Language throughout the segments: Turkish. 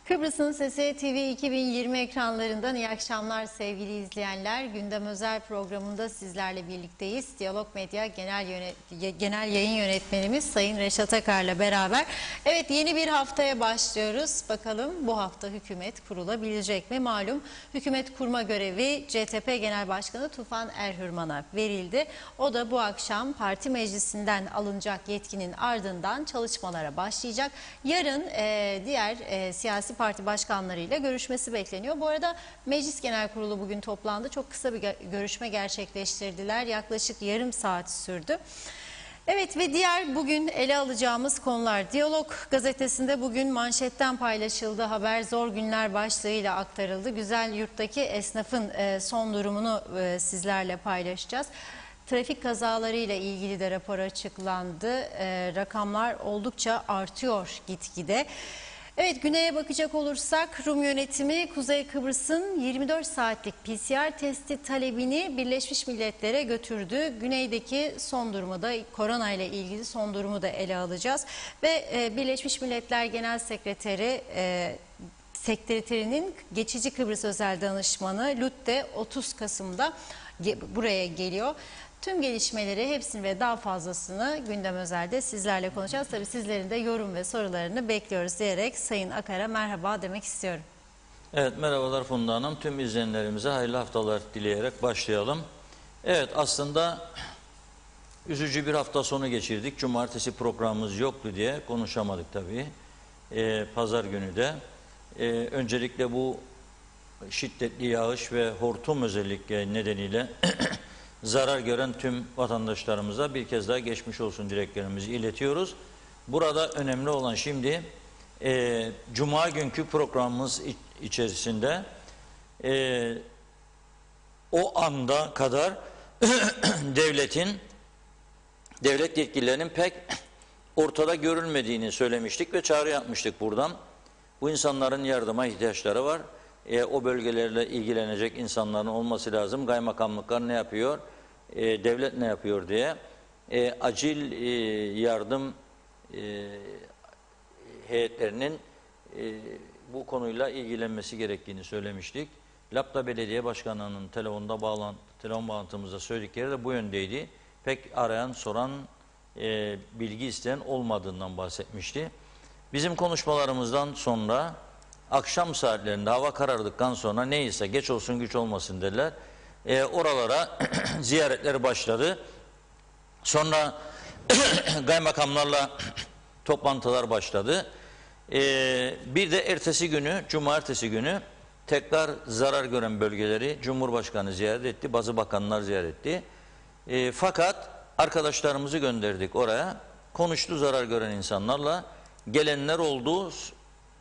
Kıbrıs'ın Sesi TV 2020 ekranlarından iyi akşamlar sevgili izleyenler. Gündem Özel programında sizlerle birlikteyiz. Diyalog Medya Genel Yayın Yönetmenimiz Sayın Reşat Akar'la beraber. Evet, yeni bir haftaya başlıyoruz. Bakalım bu hafta hükümet kurulabilecek mi? Malum hükümet kurma görevi CTP Genel Başkanı Tufan Erhürman'a verildi. O da bu akşam parti meclisinden alınacak yetkinin ardından çalışmalara başlayacak. Yarın diğer siyasi parti başkanlarıyla görüşmesi bekleniyor. Bu arada Meclis Genel Kurulu bugün toplandı. Çok kısa bir görüşme gerçekleştirdiler. Yaklaşık yarım saat sürdü. Evet ve diğer bugün ele alacağımız konular. Diyalog gazetesinde bugün manşetten paylaşıldı. Haber zor günler başlığıyla aktarıldı. Güzel Yurt'taki esnafın son durumunu sizlerle paylaşacağız. Trafik kazalarıyla ilgili de rapor açıklandı. Rakamlar oldukça artıyor gitgide. Evet, güneye bakacak olursak Rum yönetimi Kuzey Kıbrıs'ın 24 saatlik PCR testi talebini Birleşmiş Milletler'e götürdü. Güneydeki son durumu da korona ile ilgili son durumu da ele alacağız. Ve Birleşmiş Milletler Genel Sekreterinin geçici Kıbrıs özel danışmanı Lütte 30 Kasım'da buraya geliyor. Tüm gelişmeleri, hepsini ve daha fazlasını Gündem Özel'de sizlerle konuşacağız. Tabii sizlerin de yorum ve sorularını bekliyoruz diyerek Sayın Akar'a merhaba demek istiyorum. Evet, merhabalar Funda Hanım. Tüm izleyenlerimize hayırlı haftalar dileyerek başlayalım. Evet, aslında üzücü bir hafta sonu geçirdik. Cumartesi programımız yoktu diye konuşamadık tabii. Pazar günü de. Öncelikle bu şiddetli yağış ve hortum özellikle nedeniyle zarar gören tüm vatandaşlarımıza bir kez daha geçmiş olsun dileklerimizi iletiyoruz. Burada önemli olan şimdi Cuma günkü programımız içerisinde o anda kadar devlet yetkililerinin pek ortada görülmediğini söylemiştik ve çağrı yapmıştık buradan. Bu insanların yardıma ihtiyaçları var. O bölgelerle ilgilenecek insanların olması lazım. Kaymakamlıklar ne yapıyor? Devlet ne yapıyor diye acil yardım heyetlerinin bu konuyla ilgilenmesi gerektiğini söylemiştik. Lapta Belediye Başkanı'nın telefon bağlantımızda söyledikleri de bu yöndeydi. Pek arayan, soran, bilgi isteyen olmadığından bahsetmişti. Bizim konuşmalarımızdan sonra akşam saatlerinde hava karardıktan sonra neyse geç olsun güç olmasın dediler. Oralara ziyaretler başladı. Sonra kaymakamlarla toplantılar başladı. Bir de ertesi günü, cumartesi günü tekrar zarar gören bölgeleri Cumhurbaşkanı ziyaret etti, bazı bakanlar ziyaret etti. Fakat arkadaşlarımızı gönderdik oraya. Konuştu zarar gören insanlarla. Gelenler oldu,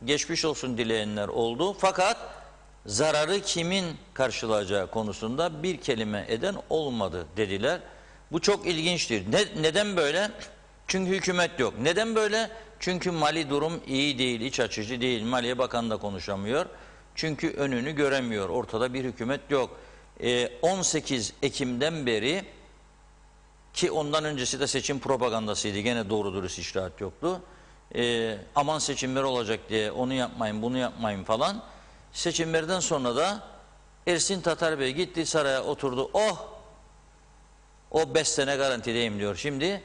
geçmiş olsun dileyenler oldu. Fakat zararı kimin karşılayacağı konusunda bir kelime eden olmadı dediler. Bu çok ilginçtir. Neden böyle? Çünkü hükümet yok. Neden böyle? Çünkü mali durum iyi değil, iç açıcı değil. Maliye Bakanı da konuşamıyor. Çünkü önünü göremiyor. Ortada bir hükümet yok. 18 Ekim'den beri, ki ondan öncesi de seçim propagandasıydı. Gene doğru dürüst icraat yoktu. Aman seçimler olacak diye onu yapmayın, bunu yapmayın falan. Seçimlerden sonra da Ersin Tatar Bey gitti saraya oturdu. Oh! O 5 sene garantideyim diyor. Şimdi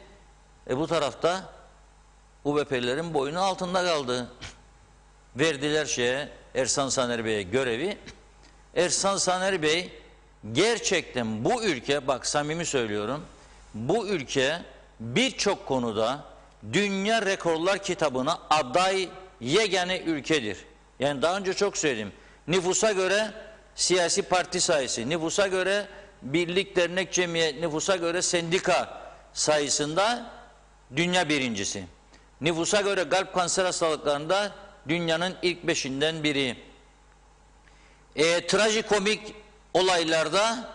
bu tarafta UBP'lilerin boynu altında kaldı. Verdiler Ersan Saner Bey'e görevi. Ersan Saner Bey gerçekten bu ülke, bak samimi söylüyorum, bu ülke birçok konuda Dünya Rekorlar Kitabı'na aday yegane ülkedir. Yani daha önce çok söyledim. Nüfusa göre siyasi parti sayısı, nüfusa göre birlik, dernek, cemiyet, nüfusa göre sendika sayısında dünya birincisi. Nüfusa göre kalp kanser hastalıklarında dünyanın ilk 5'inden biri. Trajikomik olaylarda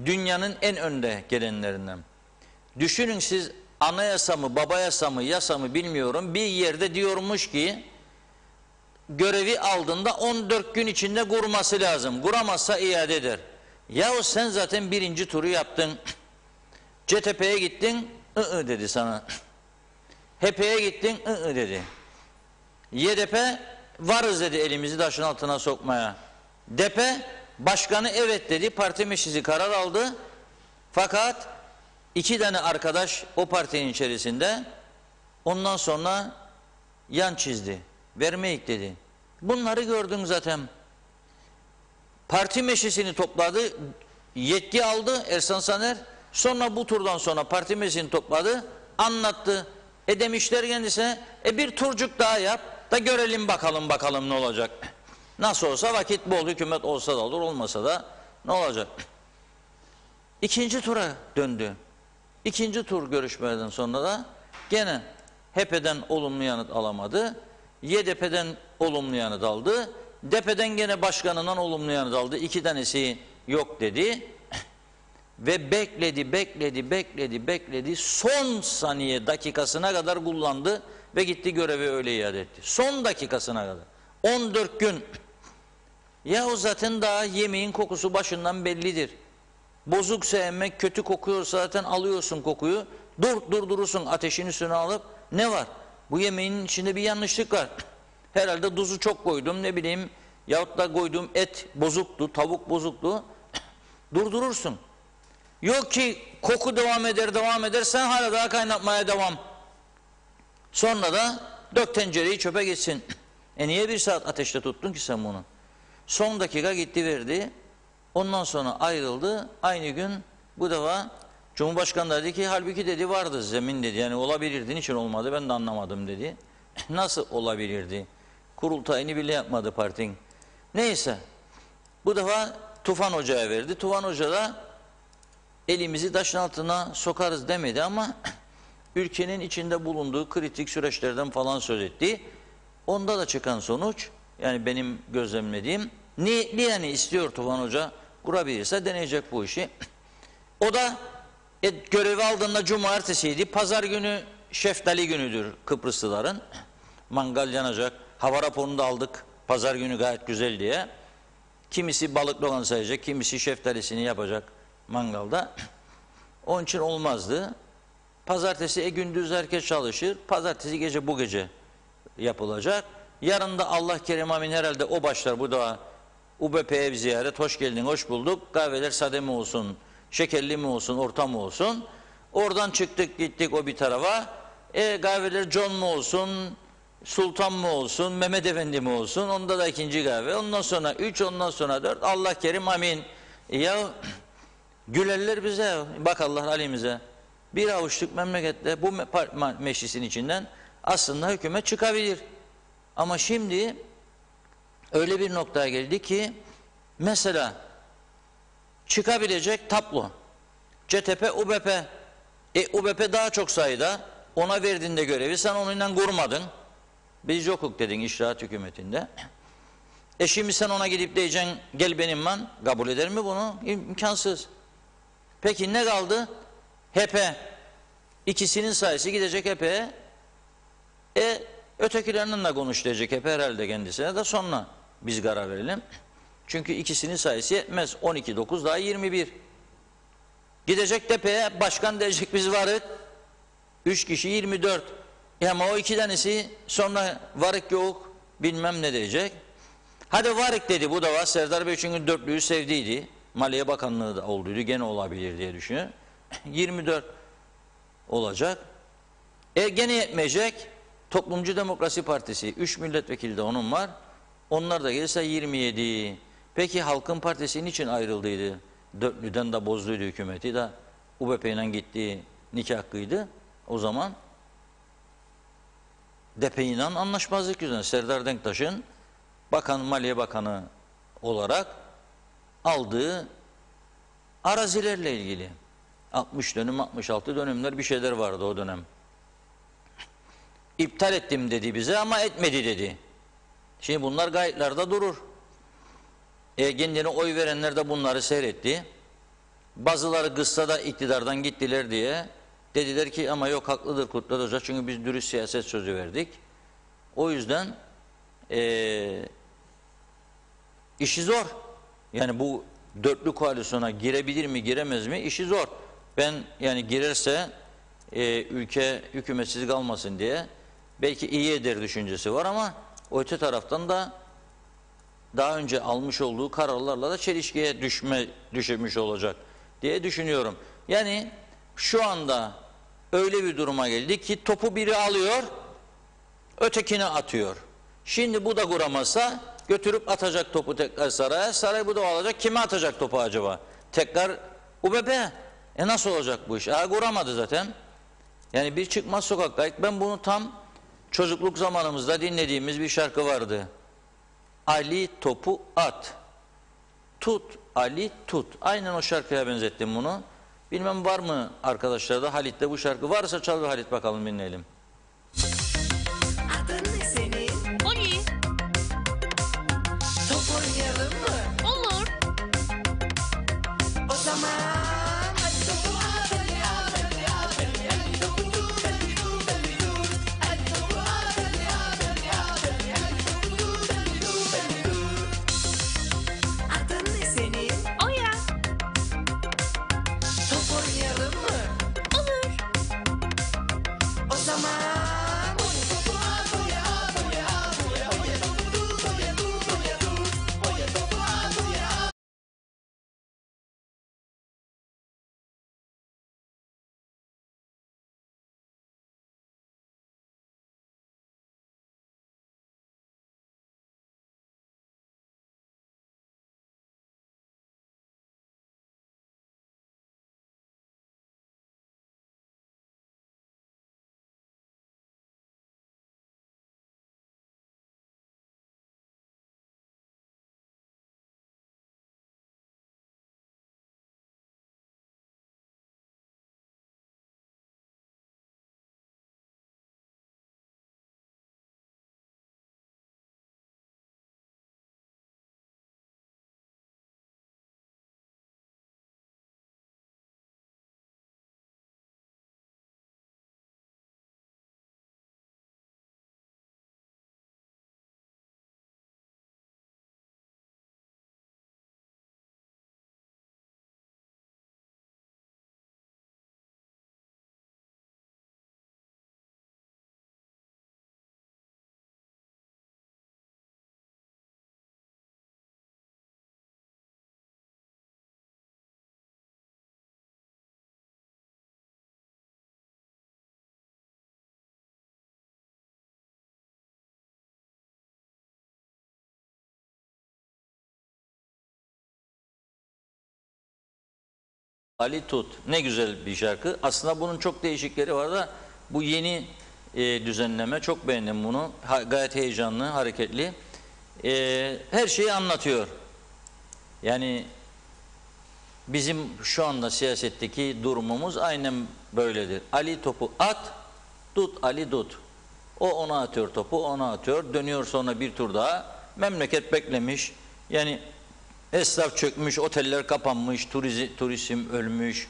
dünyanın en önde gelenlerinden. Düşünün siz, anayasa mı, baba yasa mı, yasa mı bilmiyorum, bir yerde diyormuş ki görevi aldığında 14 gün içinde kurması lazım. Kuramazsa iade eder. Yahu sen zaten birinci turu yaptın. CTP'ye gittin, dedi sana. HP'ye gittin, dedi. YDP varız dedi elimizi taşın altına sokmaya. DP başkanı evet dedi, parti meclisi karar aldı. Fakat 2 tane arkadaş o partinin içerisinde ondan sonra yan çizdi. Vermeyik dedi. Bunları gördün zaten. Parti meclisini topladı, yetki aldı Ersan Saner. Sonra bu turdan sonra parti meclisini topladı, anlattı. Demişler kendisine, bir turcuk daha yap da görelim bakalım ne olacak. Nasıl olsa vakit bol, hükümet olsa da olur, olmasa da ne olacak? 2. tura döndü. 2. tur görüşmeden sonra da gene HDP'den olumlu yanıt alamadı. YDP'den olumlu yanıt aldı. DP'den gene başkanından olumlu yanıt aldı. 2 tanesi yok dedi. Ve bekledi. Son saniye dakikasına kadar kullandı ve gitti görevi öyle iade etti. Son dakikasına kadar. 14 gün. Ya o zaten daha yemeğin kokusu başından bellidir. Bozuksa yemek, kötü kokuyorsa zaten alıyorsun kokuyu. Durdurursun ateşin üstüne alıp, ne var? Bu yemeğin içinde bir yanlışlık var. Herhalde tuzu çok koydum, ne bileyim, yahut da koyduğum et bozuktu, tavuk bozuktu. Durdurursun. Yok ki koku devam eder, sen hala daha kaynatmaya devam. Sonra da dök tencereyi çöpe gitsin. Niye 1 saat ateşte tuttun ki sen bunu? Son dakika gitti verdi. Ondan sonra ayrıldı. Aynı gün bu defa Cumhurbaşkanı dedi ki, halbuki dedi vardı zemin dedi. Yani olabilirdi, niçin olmadı ben de anlamadım dedi. Nasıl olabilirdi? Kurultayını bile yapmadı partin. Neyse. Bu defa Tufan Hoca'ya verdi. Tufan Hoca da elimizi taşın altına sokarız demedi ama ülkenin içinde bulunduğu kritik süreçlerden falan söz etti. Onda da çıkan sonuç, yani benim gözlemlediğim, yani istiyor Tufan Hoca, kurabilirse deneyecek bu işi. O da görevi aldığında cumartesiydi. Pazar günü şeftali günüdür Kıbrıslıların. Mangal yanacak. Hava raporunu da aldık. Pazar günü gayet güzel diye. Kimisi balık logan sayacak, kimisi şeftalisini yapacak mangalda. Onun için olmazdı. Pazartesi gündüz herkes çalışır. Pazartesi gece bu gece yapılacak. Yarın da Allah kerim amin herhalde o başlar. Bu da UBP'ye bir ziyaret. Hoş geldin, hoş bulduk. Kahveler sade mi olsun, şekerli mi olsun, orta mı olsun? Oradan çıktık gittik o bir tarafa. Kahveler John mu olsun, Sultan mı olsun, Mehmet Efendi mi olsun? Onda da 2. kahve. Ondan sonra 3, ondan sonra 4. Allah kerim amin. Ya gülerler bize. Bak Allah halimize. Bir avuçluk memlekette bu meclisin içinden aslında hükümet çıkabilir. Ama şimdi öyle bir noktaya geldi ki mesela çıkabilecek tablo CTP, UBP. UBP daha çok sayıda, ona verdiğinde görevi sen onunla kurmadın. Biz yokuk dedin işrahat hükümetinde. Şimdi sen ona gidip diyeceksin gel benim man, kabul eder mi bunu? İmkansız. Peki ne kaldı? HP. İkisinin sayısı gidecek HP'ye. Ötekilerinin de konuş diyecek HP herhalde kendisine de sonra biz karar verelim. Çünkü ikisinin sayısı yetmez. 12, 9 daha 21. Gidecek tepeye başkan diyecek biz varık. 3 kişi 24. Ama o 2 tanesi sonra varık yok bilmem ne diyecek. Hadi varık dedi, bu da var. Serdar Bey çünkü 4'lüyü sevdiydi. Maliye Bakanlığı da olduydu. Gene olabilir diye düşünüyor. 24 olacak. Gene yetmeyecek. Toplumcu Demokrasi Partisi 3 milletvekili de onun var. Onlar da gelirse 27. Peki Halkın Partisi niçin ayrıldıydı? 4'lüden de bozduydu hükümeti de UBP ile gittiği nikah hakkıydı. O zaman DP ile anlaşmazlık yüzünden Serdar Denktaş'ın Maliye Bakanı olarak aldığı arazilerle ilgili 60 dönüm 66 dönümler bir şeyler vardı o dönem. İptal ettim dedi bize ama etmedi dedi. Şimdi bunlar kayıtlarda durur. Kendine oy verenler de bunları seyretti. Bazıları kıssa da iktidardan gittiler diye dediler ki ama yok haklıdır Kutlu Hoca çünkü biz dürüst siyaset sözü verdik. O yüzden işi zor. Yani bu 4'lü koalisyona girebilir mi giremez mi işi zor. Ben yani girerse ülke hükümetsiz kalmasın diye belki iyi eder düşüncesi var ama öte taraftan da daha önce almış olduğu kararlarla da çelişkiye düşürmüş olacak diye düşünüyorum. Yani şu anda öyle bir duruma geldi ki topu biri alıyor, ötekini atıyor. Şimdi bu da kuramazsa götürüp atacak topu tekrar saraya. Saray bu da alacak. Kime atacak topu acaba? Tekrar UBP. Nasıl olacak bu iş? Kuramadı zaten. Yani bir çıkmaz sokaktayız. Ben bunu tam çocukluk zamanımızda dinlediğimiz bir şarkı vardı. Ali topu at. Tut Ali tut. Aynen o şarkıya benzettim bunu. Bilmem var mı arkadaşlarda Halit'te bu şarkı? Varsa çal bir Halit bakalım dinleyelim. Adın ne senin? Ali. Top oynayalım mı? Olur. O zaman hadi topu at, hadi at, hadi at, hadi hadi topu tut, hadi tut, hadi tut. Hadi topu at, hadi at, hadi at, hadi hadi topu tut, hadi tut, hadi tut. Adın ne senin? Oya. Top oynayalım mı? Olur. O zaman oya topu at, oya at, oya at, oya oya topu tut, oya tut, oya tut. Oya topu at, oya at. Ali Tut. Ne güzel bir şarkı. Aslında bunun çok değişikleri var da bu yeni düzenleme çok beğendim bunu. Gayet heyecanlı, hareketli. Her şeyi anlatıyor. Yani bizim şu anda siyasetteki durumumuz aynen böyledir. Ali topu at, tut Ali tut. O ona atıyor topu, ona atıyor. Dönüyor sonra bir tur daha. Memleket beklemiş. Yani esnaf çökmüş, oteller kapanmış, turizm ölmüş.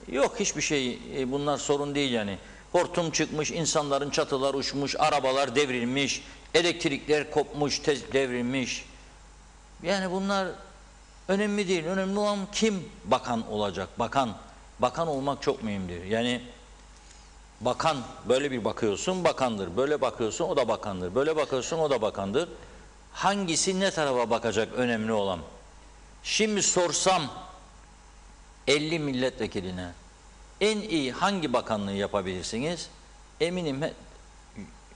Yok hiçbir şey, bunlar sorun değil yani. Hortum çıkmış, insanların çatılar uçmuş, arabalar devrilmiş, elektrikler kopmuş, devrilmiş. Yani bunlar önemli değil. Önemli olan kim bakan olacak? Bakan olmak çok mühimdir. Yani bakan, böyle bir bakıyorsun bakandır. Böyle bakıyorsun o da bakandır. Böyle bakıyorsun o da bakandır. Hangisi ne tarafa bakacak önemli olan? Şimdi sorsam 50 milletvekiline en iyi hangi bakanlığı yapabilirsiniz? Eminim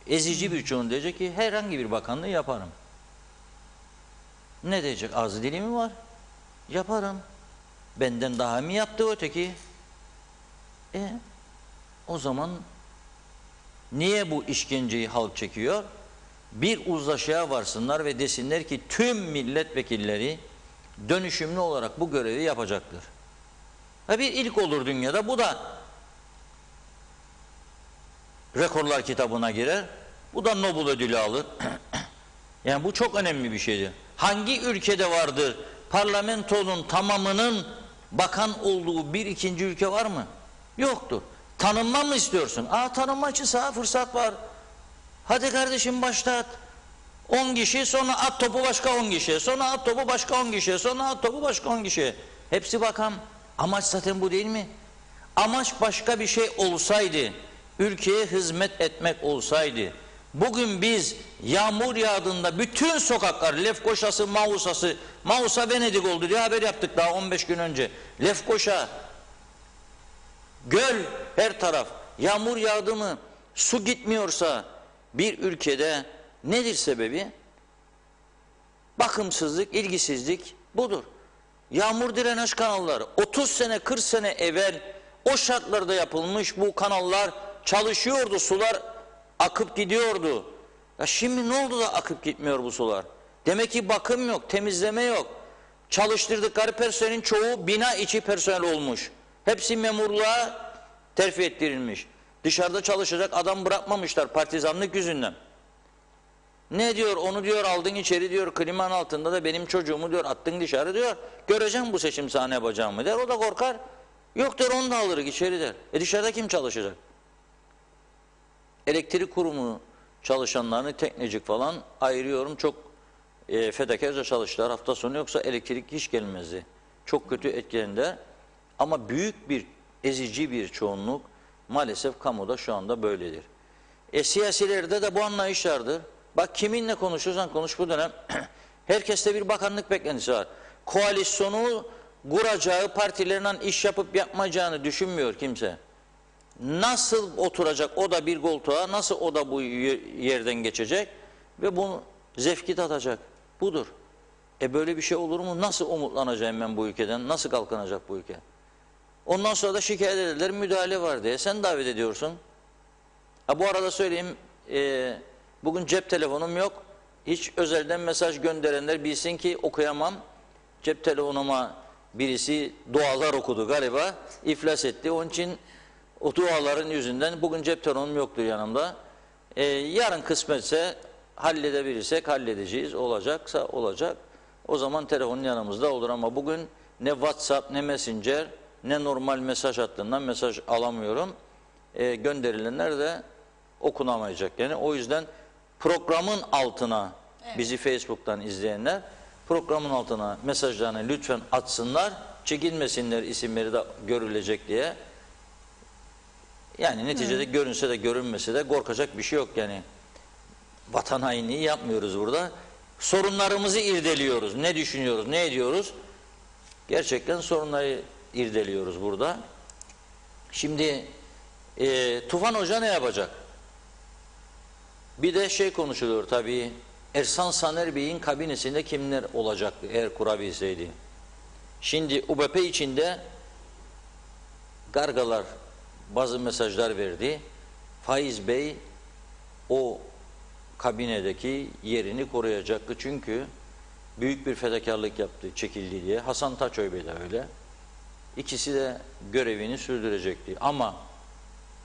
ezici bir çoğun diyecek ki herhangi bir bakanlığı yaparım. Ne diyecek? Ağzı dili mi var? Yaparım. Benden daha mı yaptı öteki? O zaman niye bu işkenceyi halk çekiyor? Bir uzlaşıya varsınlar ve desinler ki tüm milletvekilleri dönüşümlü olarak bu görevi yapacaktır. Bir ilk olur dünyada, bu da rekorlar kitabına girer. Bu da Nobel ödülü alır. Yani bu çok önemli bir şeydir. Hangi ülkede vardır parlamentonun tamamının bakan olduğu bir ikinci ülke var mı? Yoktur. Tanınma mı istiyorsun? Tanınma için sana fırsat var. Hadi kardeşim başlat. 10 kişi, sonra at topu başka 10 kişiye, sonra at topu başka 10 kişiye, sonra at topu başka 10 kişiye. Hepsi bakan. Amaç zaten bu değil mi? Amaç başka bir şey olsaydı, ülkeye hizmet etmek olsaydı, Bugün biz yağmur yağdığında bütün sokaklar, Lefkoşa'sı, Mausa'sı, Mausa Venedik oldu diye haber yaptık daha 15 gün önce. Lefkoşa, göl, her taraf. Yağmur yağdı mı, su gitmiyorsa bir ülkede nedir sebebi? Bakımsızlık, ilgisizlik budur. Yağmur direnç kanalları 30 sene 40 sene evvel o şartlarda yapılmış, bu kanallar çalışıyordu, sular akıp gidiyordu. Ya şimdi ne oldu da akıp gitmiyor bu sular? Demek ki bakım yok, temizleme yok. Çalıştırdıkları personelin çoğu bina içi personel olmuş. Hepsi memurluğa terfi ettirilmiş. Dışarıda çalışacak adam bırakmamışlar partizanlık yüzünden. Ne diyor? Onu diyor aldın içeri diyor, klimanın altında da benim çocuğumu diyor attın dışarı diyor. Göreceğim bu seçim sana ne yapacağımı der. O da korkar. Yok der, onu da alırız içeri der. Dışarıda kim çalışacak? Elektrik kurumu çalışanlarını, teknecik falan ayırıyorum. Çok fedakarca çalıştılar hafta sonu, yoksa elektrik hiç gelmezdi. Çok kötü etkilendiler. Ama büyük bir, ezici bir çoğunluk maalesef kamuda şu anda böyledir. Siyasilerde de bu anlayış vardır. Bak kiminle konuşursan konuş bu dönem herkeste bir bakanlık beklentisi var. Koalisyonu kuracağı partilerle iş yapıp yapmayacağını düşünmüyor kimse. Nasıl oturacak o da bir koltuğa, nasıl o da bu yerden geçecek ve bunu zevki tatacak. Budur. Böyle bir şey olur mu? Nasıl umutlanacağım ben bu ülkeden? Nasıl kalkınacak bu ülke? Ondan sonra da şikayet ederler, müdahale var diye. Sen davet ediyorsun. Bu arada söyleyeyim, bugün cep telefonum yok. Hiç özelden mesaj gönderenler bilsin ki okuyamam. Cep telefonuma birisi dualar okudu galiba, iflas etti. Onun için o duaların yüzünden bugün cep telefonum yoktur yanımda. Yarın kısmetse halledebilirsek halledeceğiz. Olacaksa olacak. O zaman telefonun yanımızda olur ama bugün ne WhatsApp ne Messenger ne normal mesaj hattından mesaj alamıyorum. Gönderilenler de okunamayacak. Yani o yüzden programın altına bizi Facebook'tan izleyenler programın altına mesajlarını lütfen atsınlar. Çekinmesinler, isimleri de görülecek diye. Yani neticede görünse de görünmese de korkacak bir şey yok yani. Vatan hainliği yapmıyoruz burada. Sorunlarımızı irdeliyoruz. Ne düşünüyoruz, ne ediyoruz? Gerçekten sorunları irdeliyoruz burada. Şimdi Tufan Hoca ne yapacak? Bir de şey konuşuluyor tabii. Ersan Saner Bey'in kabinesinde kimler olacaktı eğer kurabilseydi? Şimdi UBP içinde Gargalar bazı mesajlar verdi. Faiz Bey o kabinedeki yerini koruyacaktı. Çünkü büyük bir fedakarlık yaptı, çekildi diye. Hasan Taçoy Bey de öyle. İkisi de görevini sürdürecekti. Ama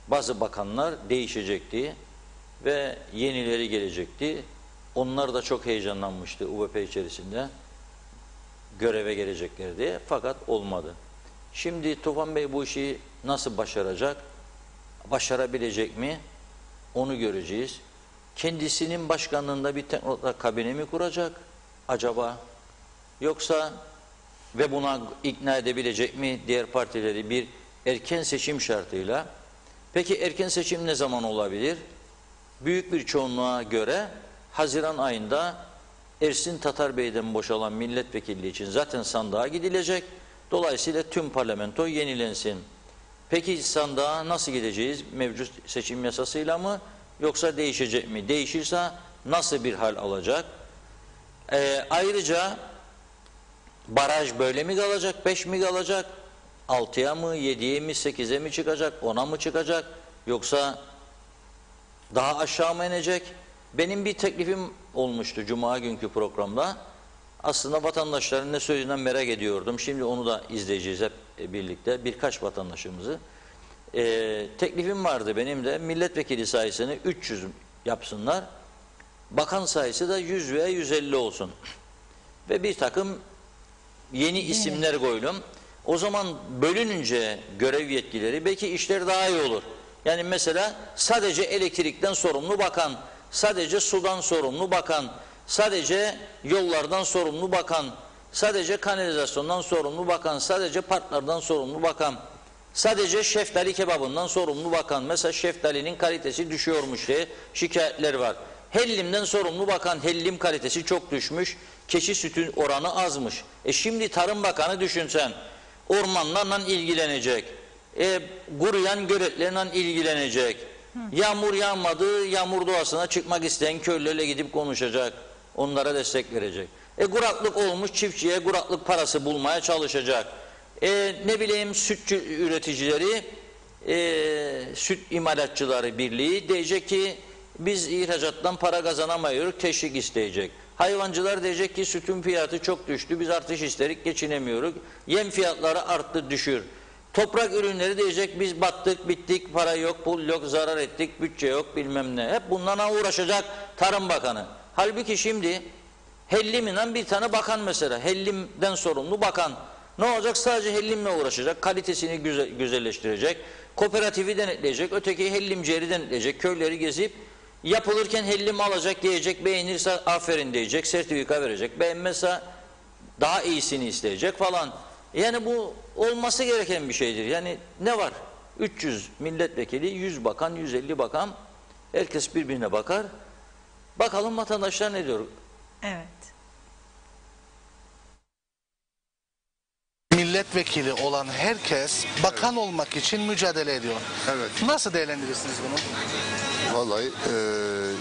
bazı bakanlar değişecekti ve yenileri gelecekti. Onlar da çok heyecanlanmıştı UBP içerisinde göreve gelecekler diye. Fakat olmadı. Şimdi Tufan Bey bu işi nasıl başaracak? Başarabilecek mi? Onu göreceğiz. Kendisinin başkanlığında bir teknokrat kabine mi kuracak acaba? Yoksa ve buna ikna edebilecek mi diğer partileri bir erken seçim şartıyla? Peki erken seçim ne zaman olabilir? Büyük bir çoğunluğa göre Haziran ayında Ersin Tatar Bey'den boşalan milletvekilliği için zaten sandığa gidilecek. Dolayısıyla tüm parlamento yenilensin. Peki sandığa nasıl gideceğiz? Mevcut seçim yasasıyla mı? Yoksa değişecek mi? Değişirse nasıl bir hal alacak? Ayrıca baraj böyle mi kalacak? 5 mi kalacak? 6'ya mı? 7'ye mi? 8'e mi çıkacak? 10'a mı çıkacak? Yoksa daha aşağı mı inecek? Benim bir teklifim olmuştu Cuma günkü programda. Aslında vatandaşların ne söylediğinden merak ediyordum. Şimdi onu da izleyeceğiz hep birlikte. Birkaç vatandaşımızı. Teklifim vardı benim de. Milletvekili sayısını 300 yapsınlar. Bakan sayısı da 100 veya 150 olsun. Ve bir takım yeni isimler koydum. O zaman bölününce görev yetkileri belki işler daha iyi olur. Yani mesela sadece elektrikten sorumlu bakan, sadece sudan sorumlu bakan, sadece yollardan sorumlu bakan, sadece kanalizasyondan sorumlu bakan, sadece parklardan sorumlu bakan, Sadece şeftali kebabından sorumlu bakan, mesela şeftalinin kalitesi düşüyormuş diye şikayetler var. Hellimden sorumlu bakan, hellim kalitesi çok düşmüş, keçi sütün oranı azmış. Şimdi Tarım Bakanı düşünsen, ormanlarla ilgilenecek, kuruyan göletlerle ilgilenecek, yağmur yağmadı, yağmur doğasına çıkmak isteyen köylülerle gidip konuşacak, onlara destek verecek. Kuraklık olmuş, çiftçiye kuraklık parası bulmaya çalışacak. Ne bileyim, sütçü üreticileri, süt imalatçıları birliği diyecek ki biz ihracattan para kazanamıyoruz, teşvik isteyecek. Hayvancılar diyecek ki sütün fiyatı çok düştü, biz artış isterik, geçinemiyoruz. Yem fiyatları arttı, düşür. Toprak ürünleri diyecek biz battık, bittik, para yok, pul yok, zarar ettik, bütçe yok, bilmem ne. Hep bunlarla uğraşacak Tarım Bakanı. Halbuki şimdi Hellim'le bir tane bakan mesela, Hellim'den sorumlu bakan. Ne olacak? Sadece hellimle uğraşacak, kalitesini güzelleştirecek, kooperatifi denetleyecek, öteki hellimcileri denetleyecek, köyleri gezip yapılırken hellim alacak diyecek, beğenirse aferin diyecek, sertifika verecek, beğenmezse daha iyisini isteyecek falan. Yani bu olması gereken bir şeydir. Yani ne var? 300 milletvekili, 100 bakan, 150 bakan, herkes birbirine bakar. Bakalım vatandaşlar ne diyor? Evet. Milletvekili olan herkes bakan olmak için mücadele ediyor. Evet. Nasıl değerlendirirsiniz bunu? Vallahi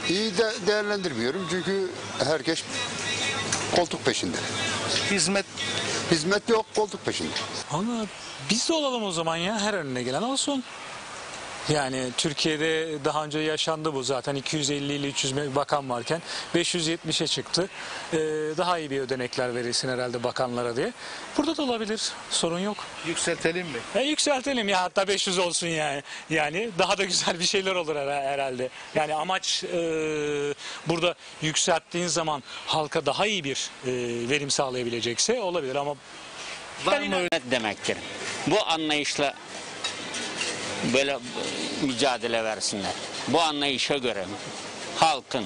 iyi de değerlendirmiyorum çünkü herkes koltuk peşinde. Hizmet yok, koltuk peşinde. Ama biz de olalım o zaman ya, her önüne gelen olsun. Yani Türkiye'de daha önce yaşandı bu zaten, 250 ile 300 bakan varken 570'e çıktı. Daha iyi bir ödenekler verilsin herhalde bakanlara diye. Burada da olabilir, sorun yok. Yükseltelim mi? Yükseltelim ya, hatta 500 olsun yani. Yani daha da güzel bir şeyler olur herhalde. Yani amaç burada yükselttiğin zaman halka daha iyi bir verim sağlayabilecekse olabilir ama Var mı öyle? demektir. Bu anlayışla böyle mücadele versinler. Bu anlayışa göre halkın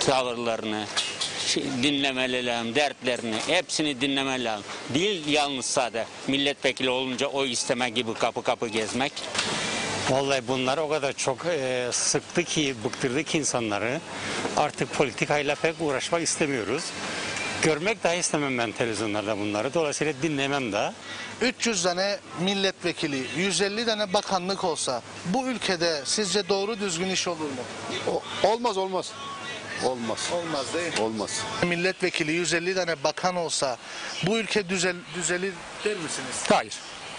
tavırlarını dinlemeli lazım, dertlerini hepsini dinlemeli lazım. Değil yalnız sade milletvekili olunca oy isteme gibi kapı kapı gezmek. Vallahi bunlar o kadar çok sıktı ki, bıktırdı ki insanları. Artık politikayla pek uğraşmak istemiyoruz. Görmek dahi istemem ben televizyonlarda bunları. Dolayısıyla dinlemem de. 300 tane milletvekili, 150 tane bakanlık olsa bu ülkede sizce doğru düzgün iş olur mu? Olmaz. Olmaz Değil mi? Olmaz. Milletvekili, 150 tane bakan olsa bu ülke düzelir der misiniz? hayır.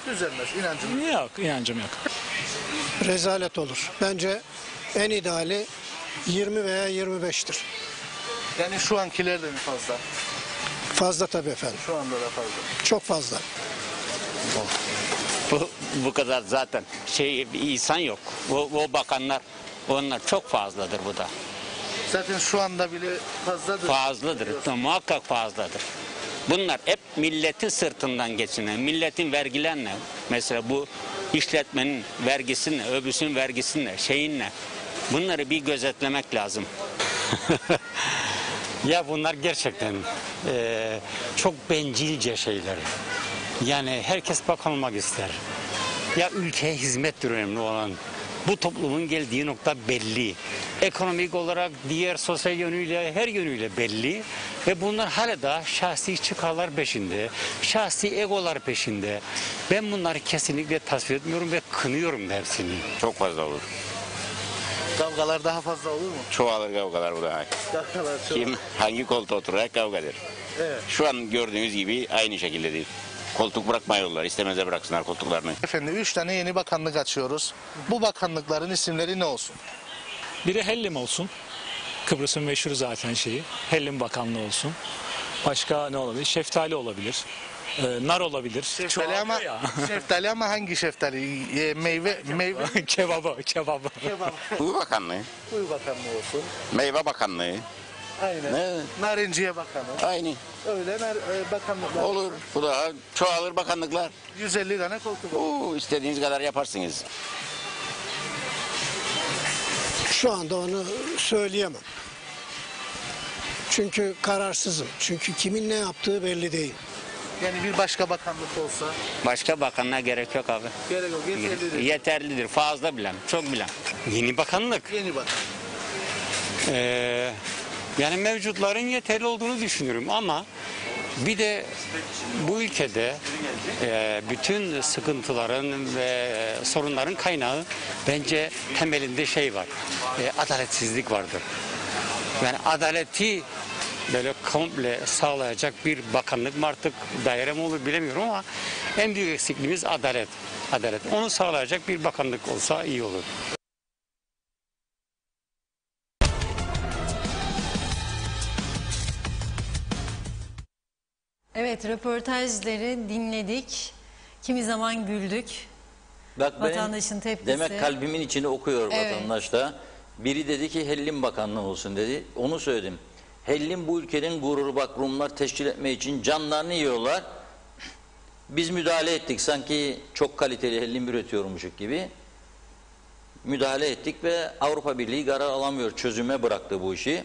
Düzelmez, inancım. Yok, inancım yok. Rezalet olur. Bence en ideali 20 veya 25'tir. Yani şu ankiler de mi fazla? Fazla tabii efendim. Şu anda da fazla. Çok fazla. Bu kadar zaten insan yok. O bakanlar onlar çok fazladır bu da. Zaten şu anda bile fazladır. Fazladır. Muhakkak fazladır. Bunlar hep milletin sırtından geçinen, milletin vergilerine. Mesela bu işletmenin vergisinle, öbürsünün vergisinle, şeyinle. Bunları bir gözetlemek lazım. Ya bunlar gerçekten çok bencilce şeyler. Yani herkes bakan olmak ister. Ya ülkeye hizmettir önemli olan. Bu toplumun geldiği nokta belli. Ekonomik olarak diğer sosyal yönüyle, her yönüyle belli. Ve bunlar hala da şahsi çıkarlar peşinde, şahsi egolar peşinde. Ben bunları kesinlikle tasvip etmiyorum ve kınıyorum hepsini. Çok fazla olur. Kavgalar daha fazla olur mu? Çoğalır kavgalar bu da. Kavgalar çok. Kim hangi koltuğa oturarak kavgadır. Evet. Şu an gördüğünüz gibi aynı şekilde değil. Koltuk bırakmıyorlar. İstemezse bıraksınlar koltuklarını. Efendim 3 tane yeni bakanlık açıyoruz. Bu bakanlıkların isimleri ne olsun? Biri Hellim olsun. Kıbrıs'ın meşhur zaten şeyi. Hellim Bakanlığı olsun. Başka ne olabilir? Şeftali olabilir. Nar olabilir. Şeftali ama, Ya. şeftali ama hangi şeftali? Meyve. Kebabı. Kebap. Uyu Bakanlığı, Uyu bakanlığı olsun. Meyve Bakanlığı. Aynen. Evet. Narenciye bakanı. Aynı. Öyle bakanlıklar. Olur. Bu da çoğalır bakanlıklar. 150 tane koltuk olur. İstediğiniz kadar yaparsınız. Şu anda onu söyleyemem. Çünkü kararsızım. Çünkü kimin ne yaptığı belli değil. Yani bir başka bakanlık olsa. Başka bakanlığa gerek yok abi. Gerek yok. Yeterlidir. Yeterlidir. Fazla bilen. Çok bilen. Yeni bakanlık. Yeni bakan. Yani mevcutların yeterli olduğunu düşünüyorum ama bir de bu ülkede bütün sıkıntıların ve sorunların kaynağı bence temelinde şey var. Adaletsizlik vardır. Yani adaleti böyle komple sağlayacak bir bakanlık mı artık daire mi olur bilemiyorum ama en büyük eksikliğimiz adalet. Adalet. Onu sağlayacak bir bakanlık olsa iyi olur. Evet, röportajları dinledik. Kimi zaman güldük. Bak Vatandaşın tepkisi. demek kalbimin içini okuyor Evet. vatandaş da. Biri dedi ki Hellim Bakanlığı olsun dedi. Onu söyledim. Hellim bu ülkenin gururu, bak Rumlar teşkil etmek için canlarını yiyorlar. Biz müdahale ettik. Sanki çok kaliteli hellim üretiyormuşuk gibi. Müdahale ettik ve Avrupa Birliği karar alamıyor. Çözüme bıraktı bu işi.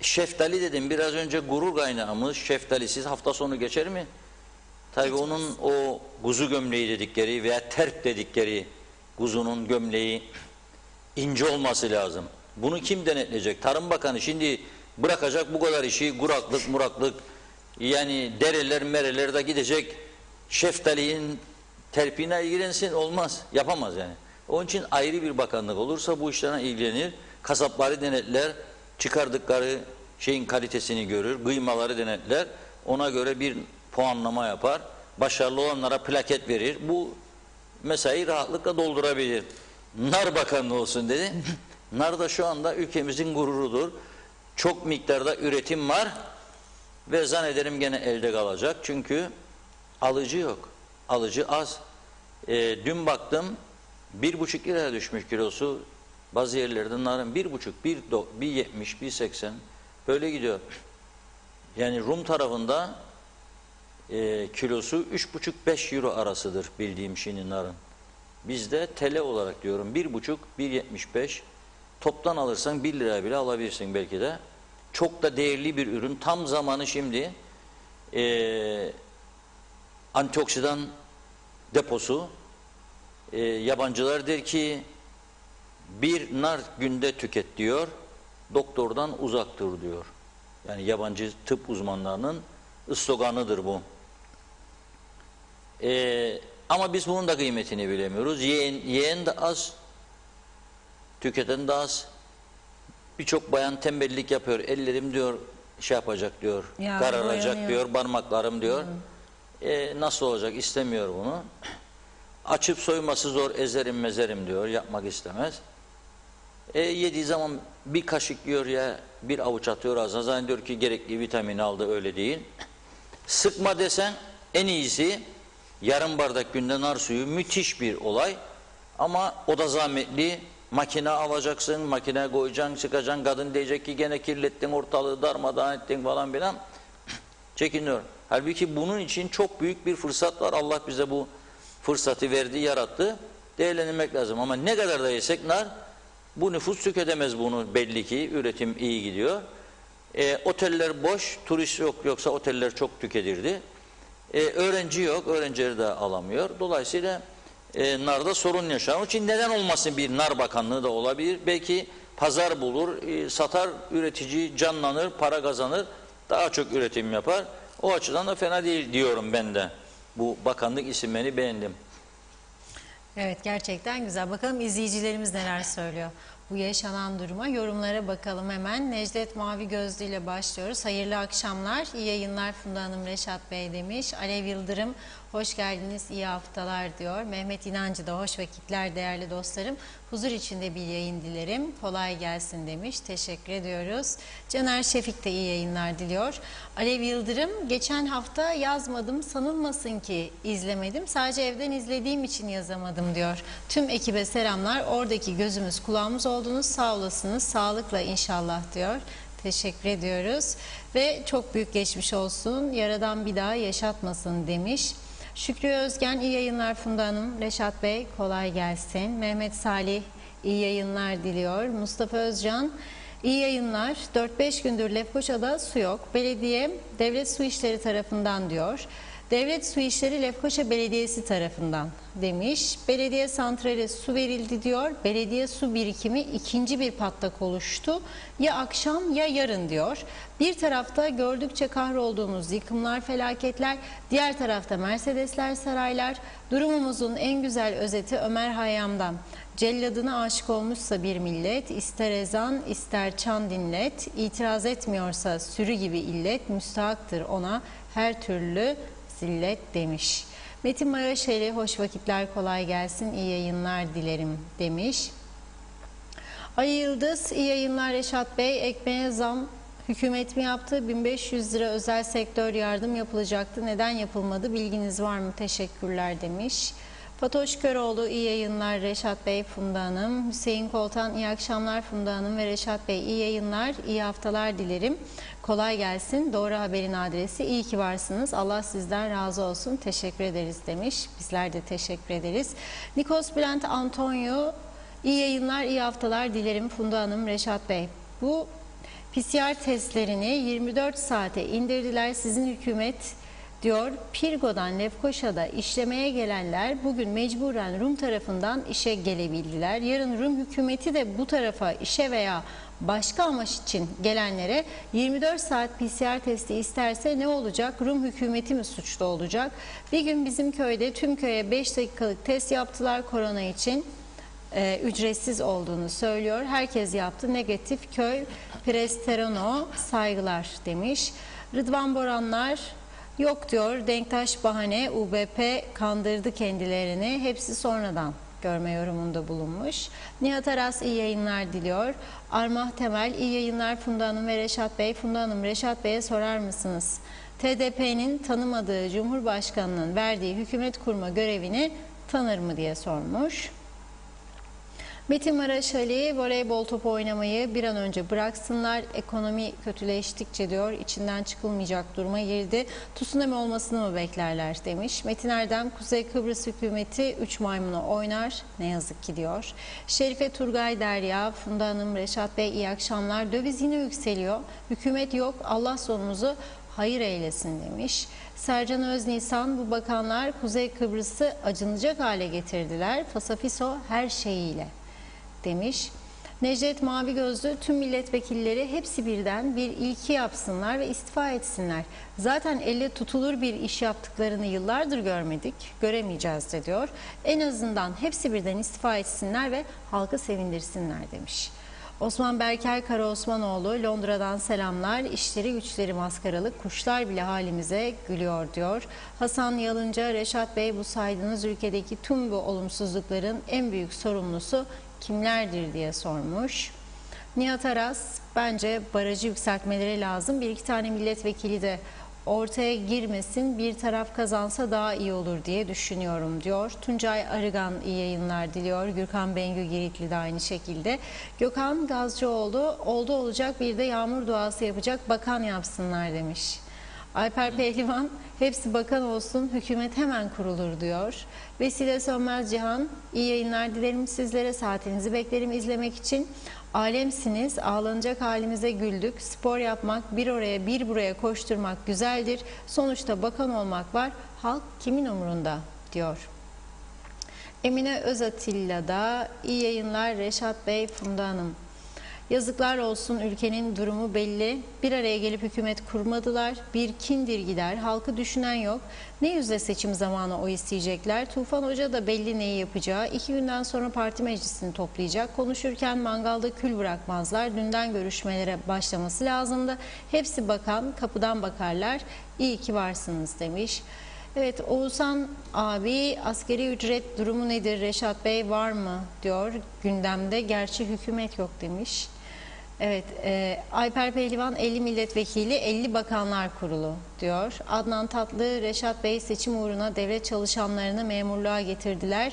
Şeftali dedim biraz önce, gurur kaynağımız. Şeftalisiz hafta sonu geçer mi? Tabii onun o kuzu gömleği dedikleri veya terp dedikleri kuzunun gömleği ince olması lazım. Bunu kim denetleyecek? Tarım Bakanı şimdi bırakacak bu kadar işi, kuraklık, muraklık, yani dereler, mereler de gidecek, şeftalinin terpine ilgilensin, olmaz, yapamaz yani. Onun için ayrı bir bakanlık olursa bu işlerine ilgilenir, kasapları denetler, çıkardıkları şeyin kalitesini görür, kıymaları denetler, ona göre bir puanlama yapar, başarılı olanlara plaket verir, bu mesaiyi rahatlıkla doldurabilir. Nar Bakanlığı olsun dedi. Nar da şu anda ülkemizin gururudur. Çok miktarda üretim var ve zannederim gene elde kalacak. Çünkü alıcı yok. Alıcı az. Dün baktım 1,5 liraya düşmüş kilosu. Bazı yerlerde narın 1,5, 1,70, 1,80 böyle gidiyor. Yani Rum tarafında kilosu 3,5-5 euro arasıdır bildiğim şimdi narın. Bizde TL olarak diyorum 1,5, 1,75. Toptan alırsan 1 liraya bile alabilirsin belki de. Çok da değerli bir ürün. Tam zamanı şimdi. Antioksidan deposu. Yabancılar der ki bir nar günde tüket diyor. Doktordan uzaktır diyor. Yani yabancı tıp uzmanlarının sloganıdır bu. Ama biz bunun da kıymetini bilemiyoruz. Yiyen de az, tüketen de az. Birçok bayan tembellik yapıyor. Ellerim diyor şey yapacak diyor, Ya, kararacak boyanıyor. diyor, parmaklarım diyor. Nasıl olacak, istemiyor bunu. Açıp soyması zor, ezerim mezerim diyor, yapmak istemez. Yediği zaman bir kaşık yiyor ya bir avuç atıyor ağzına, zannediyor ki gerekli vitamini aldı, öyle değil. Sıkma desen en iyisi yarım bardak günde nar suyu, müthiş bir olay. Ama o da zahmetli. Makine alacaksın, makine koyacaksın, sıkacaksın. Kadın diyecek ki gene kirlettin ortalığı, darmadağın ettin falan filan. Çekiniyor. Halbuki bunun için çok büyük bir fırsat var. Allah bize bu fırsatı verdi, yarattı. Değerlendirmek lazım. Ama ne kadar da yesek nar, bu nüfus tüketemez bunu belli ki. Üretim iyi gidiyor. Oteller boş, turist yok, yoksa oteller çok tüketirdi. Öğrenci yok, öğrencileri de alamıyor. Dolayısıyla narda sorun yaşanır. Onun için neden olmasın, bir nar bakanlığı da olabilir. Belki pazar bulur, satar, üretici canlanır, para kazanır, daha çok üretim yapar. O açıdan da fena değil diyorum ben de. Bu bakanlık isimlerini beğendim. Evet, gerçekten güzel. Bakalım izleyicilerimiz neler söylüyor bu yaşanan duruma. Yorumlara bakalım hemen. Necdet Mavi Gözlü ile başlıyoruz. Hayırlı akşamlar, iyi yayınlar Funda Hanım, Reşat Bey demiş. Alev Yıldırım, hoş geldiniz, iyi haftalar diyor. Mehmet İnancı da hoş vakitler değerli dostlarım. Huzur içinde bir yayın dilerim. Kolay gelsin demiş. Teşekkür ediyoruz. Caner Şefik de iyi yayınlar diliyor. Alev Yıldırım, geçen hafta yazmadım sanılmasın ki izlemedim. Sadece evden izlediğim için yazamadım diyor. Tüm ekibe selamlar. Oradaki gözümüz kulağımız oldunuz. Sağ olasınız. Sağlıkla inşallah diyor. Teşekkür ediyoruz. Ve çok büyük geçmiş olsun. Yaradan bir daha yaşatmasın demiş. Şükrü Özgen, iyi yayınlar Funda Hanım. Reşat Bey, kolay gelsin. Mehmet Salih, iyi yayınlar diliyor. Mustafa Özcan, iyi yayınlar. 4-5 gündür Lefkoşa'da su yok. Belediye, devlet su işleri tarafından diyor. Devlet Su İşleri Lefkoşa Belediyesi tarafından demiş. Belediye santrale su verildi diyor. Belediye su birikimi ikinci bir patlak oluştu. Ya akşam ya yarın diyor. Bir tarafta gördükçe kahrolduğumuz yıkımlar, felaketler, diğer tarafta Mercedesler, saraylar. Durumumuzun en güzel özeti Ömer Hayyam'dan. Celladına aşık olmuşsa bir millet, ister ezan ister çan dinlet, itiraz etmiyorsa sürü gibi illet, müstahaktır ona her türlü zillet demiş. Metin Maraşeli, hoş vakitler, kolay gelsin, iyi yayınlar dilerim demiş. Ay Yıldız, iyi yayınlar Reşat Bey, ekmeğe zam hükümet mi yaptı? 1500 lira özel sektör yardım yapılacaktı. Neden yapılmadı? Bilginiz var mı? Teşekkürler demiş. Fatoş Köroğlu, iyi yayınlar Reşat Bey, Funda Hanım. Hüseyin Koltan, iyi akşamlar Funda Hanım ve Reşat Bey, iyi yayınlar, iyi haftalar dilerim. Kolay gelsin. Doğru haberin adresi. İyi ki varsınız. Allah sizden razı olsun. Teşekkür ederiz demiş. Bizler de teşekkür ederiz. Nikos Bülent Antonio, iyi yayınlar, iyi haftalar dilerim Funda Hanım, Reşat Bey. Bu PCR testlerini 24 saate indirdiler. Sizin hükümet diyor. Pirgo'dan Lefkoşa'da işlemeye gelenler bugün mecburen Rum tarafından işe gelebildiler. Yarın Rum hükümeti de bu tarafa işe veya başka amaç için gelenlere 24 saat PCR testi isterse ne olacak? Rum hükümeti mi suçlu olacak? Bir gün bizim köyde tüm köye 5 dakikalık test yaptılar korona için. Ücretsiz olduğunu söylüyor. Herkes yaptı. Negatif köy Presterono saygılar demiş. Rıdvan Boranlar yok diyor. Denktaş bahane, UBP kandırdı kendilerini. Hepsi sonradan görme yorumunda bulunmuş. Nihat Aras iyi yayınlar diliyor. Armah Temel iyi yayınlar Funda Hanım ve Reşat Bey. Funda Hanım, Reşat Bey'e sorar mısınız? TDP'nin tanımadığı Cumhurbaşkanı'nın verdiği hükümet kurma görevini tanır mı diye sormuş. Metin Maraşali, voleybol topu oynamayı bir an önce bıraksınlar. Ekonomi kötüleştikçe diyor içinden çıkılmayacak duruma girdi. Tsunami olmasını mı beklerler demiş. Metin Erdem, Kuzey Kıbrıs hükümeti 3 maymunu oynar. Ne yazık ki diyor. Şerife Turgay Derya, Funda Hanım, Reşat Bey iyi akşamlar. Döviz yine yükseliyor. Hükümet yok. Allah sonumuzu hayır eylesin demiş. Sercan Öznisan, bu bakanlar Kuzey Kıbrıs'ı acınacak hale getirdiler. Fasafiso her şeyiyle demiş. Necdet Mavi Gözlü, tüm milletvekilleri hepsi birden bir ilki yapsınlar ve istifa etsinler. Zaten elle tutulur bir iş yaptıklarını yıllardır görmedik, göremeyeceğiz de diyor. En azından hepsi birden istifa etsinler ve halkı sevindirsinler demiş. Osman Berker Karaosmanoğlu, Londra'dan selamlar. İşleri güçleri maskaralı, kuşlar bile halimize gülüyor diyor. Hasan Yalınca, Reşat Bey, bu saydığınız ülkedeki tüm bu olumsuzlukların en büyük sorumlusu kimlerdir diye sormuş. Nihat Aras, bence barajı yükseltmeleri lazım. Bir iki tane milletvekili de ortaya girmesin, bir taraf kazansa daha iyi olur diye düşünüyorum diyor. Tuncay Arıgan iyi yayınlar diliyor. Gürkan Bengü Giritli de aynı şekilde. Gökhan Gazcıoğlu, oldu olacak bir de yağmur duası yapacak bakan yapsınlar demiş. Alper Pehlivan, hepsi bakan olsun, hükümet hemen kurulur diyor. Vesile Sönmez Cihan, iyi yayınlar dilerim sizlere, saatinizi beklerim izlemek için. Alemsiniz, ağlanacak halimize güldük. Spor yapmak, bir oraya bir buraya koşturmak güzeldir. Sonuçta bakan olmak var, halk kimin umurunda diyor. Emine Özatilla da iyi yayınlar Reşat Bey, Funda Hanım. Yazıklar olsun, ülkenin durumu belli. Bir araya gelip hükümet kurmadılar. Bir kindir gider. Halkı düşünen yok. Ne yüzle seçim zamanı oy isteyecekler? Tufan Hoca da belli neyi yapacağı. 2 günden sonra parti meclisini toplayacak. Konuşurken mangalda kül bırakmazlar. Dünden görüşmelere başlaması lazımdı. Hepsi bakan, kapıdan bakarlar. İyi ki varsınız demiş. Evet, Oğuzhan abi, asgari ücret durumu nedir? Reşat Bey var mı diyor gündemde. Gerçi hükümet yok demiş. Evet, Alper Pehlivan 50 milletvekili 50 bakanlar kurulu diyor. Adnan Tatlı, Reşat Bey seçim uğruna devlet çalışanlarını memurluğa getirdiler.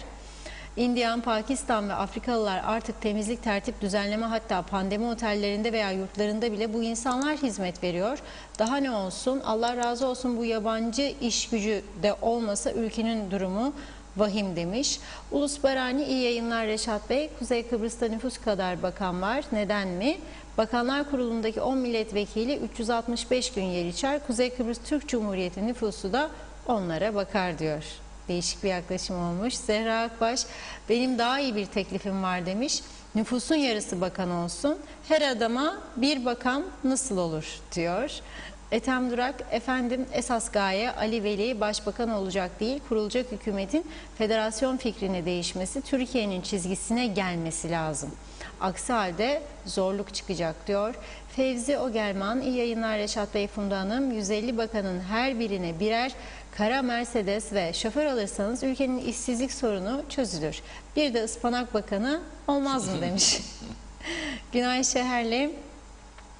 Indian, Pakistan ve Afrikalılar artık temizlik, tertip, düzenleme, hatta pandemi otellerinde veya yurtlarında bile bu insanlar hizmet veriyor. Daha ne olsun, Allah razı olsun, bu yabancı iş gücü de olmasa ülkenin durumu vahim demiş. Ulus Barani, iyi yayınlar Reşat Bey. Kuzey Kıbrıs'ta nüfus kadar bakan var. Neden mi? Bakanlar Kurulu'ndaki 10 milletvekili 365 gün yer içer. Kuzey Kıbrıs Türk Cumhuriyeti nüfusu da onlara bakar diyor. Değişik bir yaklaşım olmuş. Zehra Akbaş, benim daha iyi bir teklifim var demiş. Nüfusun yarısı bakan olsun. Her adama bir bakan nasıl olur diyor. Ethem Durak, efendim esas gaye Ali Veli başbakan olacak değil, kurulacak hükümetin federasyon fikrine değişmesi, Türkiye'nin çizgisine gelmesi lazım. Aksi halde zorluk çıkacak diyor. Fevzi Ogelman, iyi yayınlar Reşat Bey, Funda Hanım. 150 bakanın her birine birer kara Mercedes ve şoför alırsanız ülkenin işsizlik sorunu çözülür. Bir de ıspanak bakanı olmaz mı demiş. Günay Şeherli,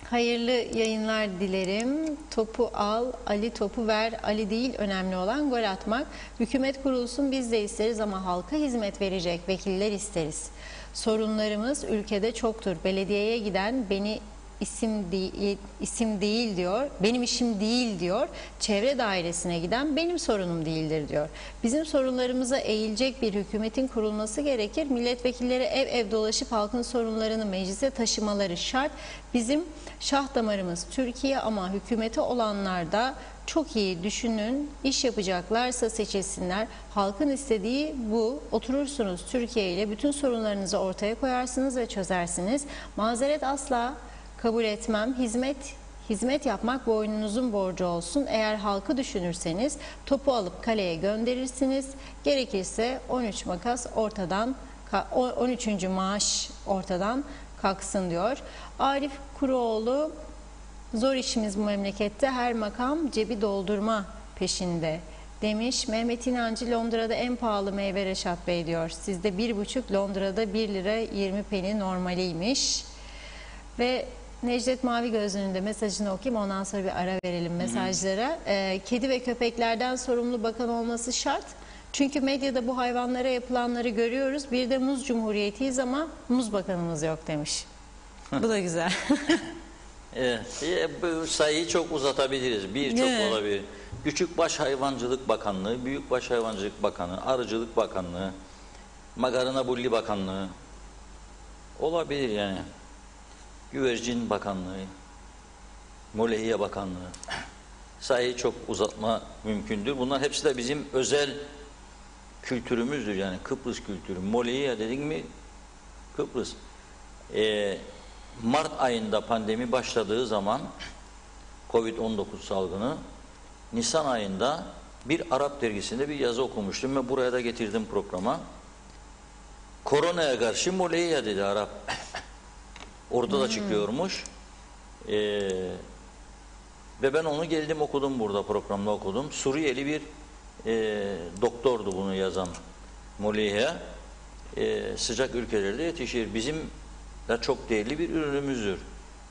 hayırlı yayınlar dilerim. Topu al, Ali topu ver. Ali değil, önemli olan gol atmak. Hükümet kurulsun, biz de isteriz ama halka hizmet verecek vekiller isteriz. Sorunlarımız ülkede çoktur. Belediyeye giden beni isim değil diyor. Benim işim değil diyor. Çevre dairesine giden benim sorunum değildir diyor. Bizim sorunlarımıza eğilecek bir hükümetin kurulması gerekir. Milletvekilleri ev ev dolaşıp halkın sorunlarını meclise taşımaları şart. Bizim şah damarımız Türkiye ama hükümeti olanlar da çok iyi düşünün. İş yapacaklarsa seçilsinler. Halkın istediği bu. Oturursunuz Türkiye ile bütün sorunlarınızı ortaya koyarsınız ve çözersiniz. Mazeret asla kabul etmem. Hizmet yapmak boynunuzun borcu olsun. Eğer halkı düşünürseniz topu alıp kaleye gönderirsiniz. Gerekirse 13 maaş ortadan kalksın diyor. Arif Kuruoğlu, zor işimiz bu memlekette, her makam cebi doldurma peşinde demiş. Mehmet İnancı, Londra'da en pahalı meyve Reşat Bey diyor. Sizde 1,5, Londra'da 1 lira 20 peni normaliymiş. Ve Necdet Mavi Gözlü'nün de mesajını okuyayım, ondan sonra bir ara verelim mesajlara. Kedi ve köpeklerden sorumlu bakan olması şart. Çünkü medyada bu hayvanlara yapılanları görüyoruz. Bir de muz cumhuriyetiyiz ama muz bakanımız yok demiş. Bu da güzel. Bu sayıyı çok uzatabiliriz. Birçok Evet. olabilir. Küçükbaş Hayvancılık Bakanlığı, Büyükbaş Hayvancılık Bakanlığı, Arıcılık Bakanlığı, Magarına Bulli Bakanlığı olabilir yani. Güvercin Bakanlığı, Molehiye Bakanlığı. Sayıyı çok uzatma mümkündür. Bunlar hepsi de bizim özel kültürümüzdür yani, Kıbrıs kültürü. Molehiye dedik mi Kıbrıs. Mart ayında pandemi başladığı zaman Covid-19 salgını, Nisan ayında bir Arap dergisinde bir yazı okumuştum ve buraya da getirdim programa. Koronaya karşı Molehiye dedi Arap. Orada da çıkıyormuş. Ve ben onu geldim okudum, burada programda okudum. Suriyeli bir doktordu bunu yazan Molehiye. Sıcak ülkelerde yetişir. Bizim de çok değerli bir ürünümüzdür.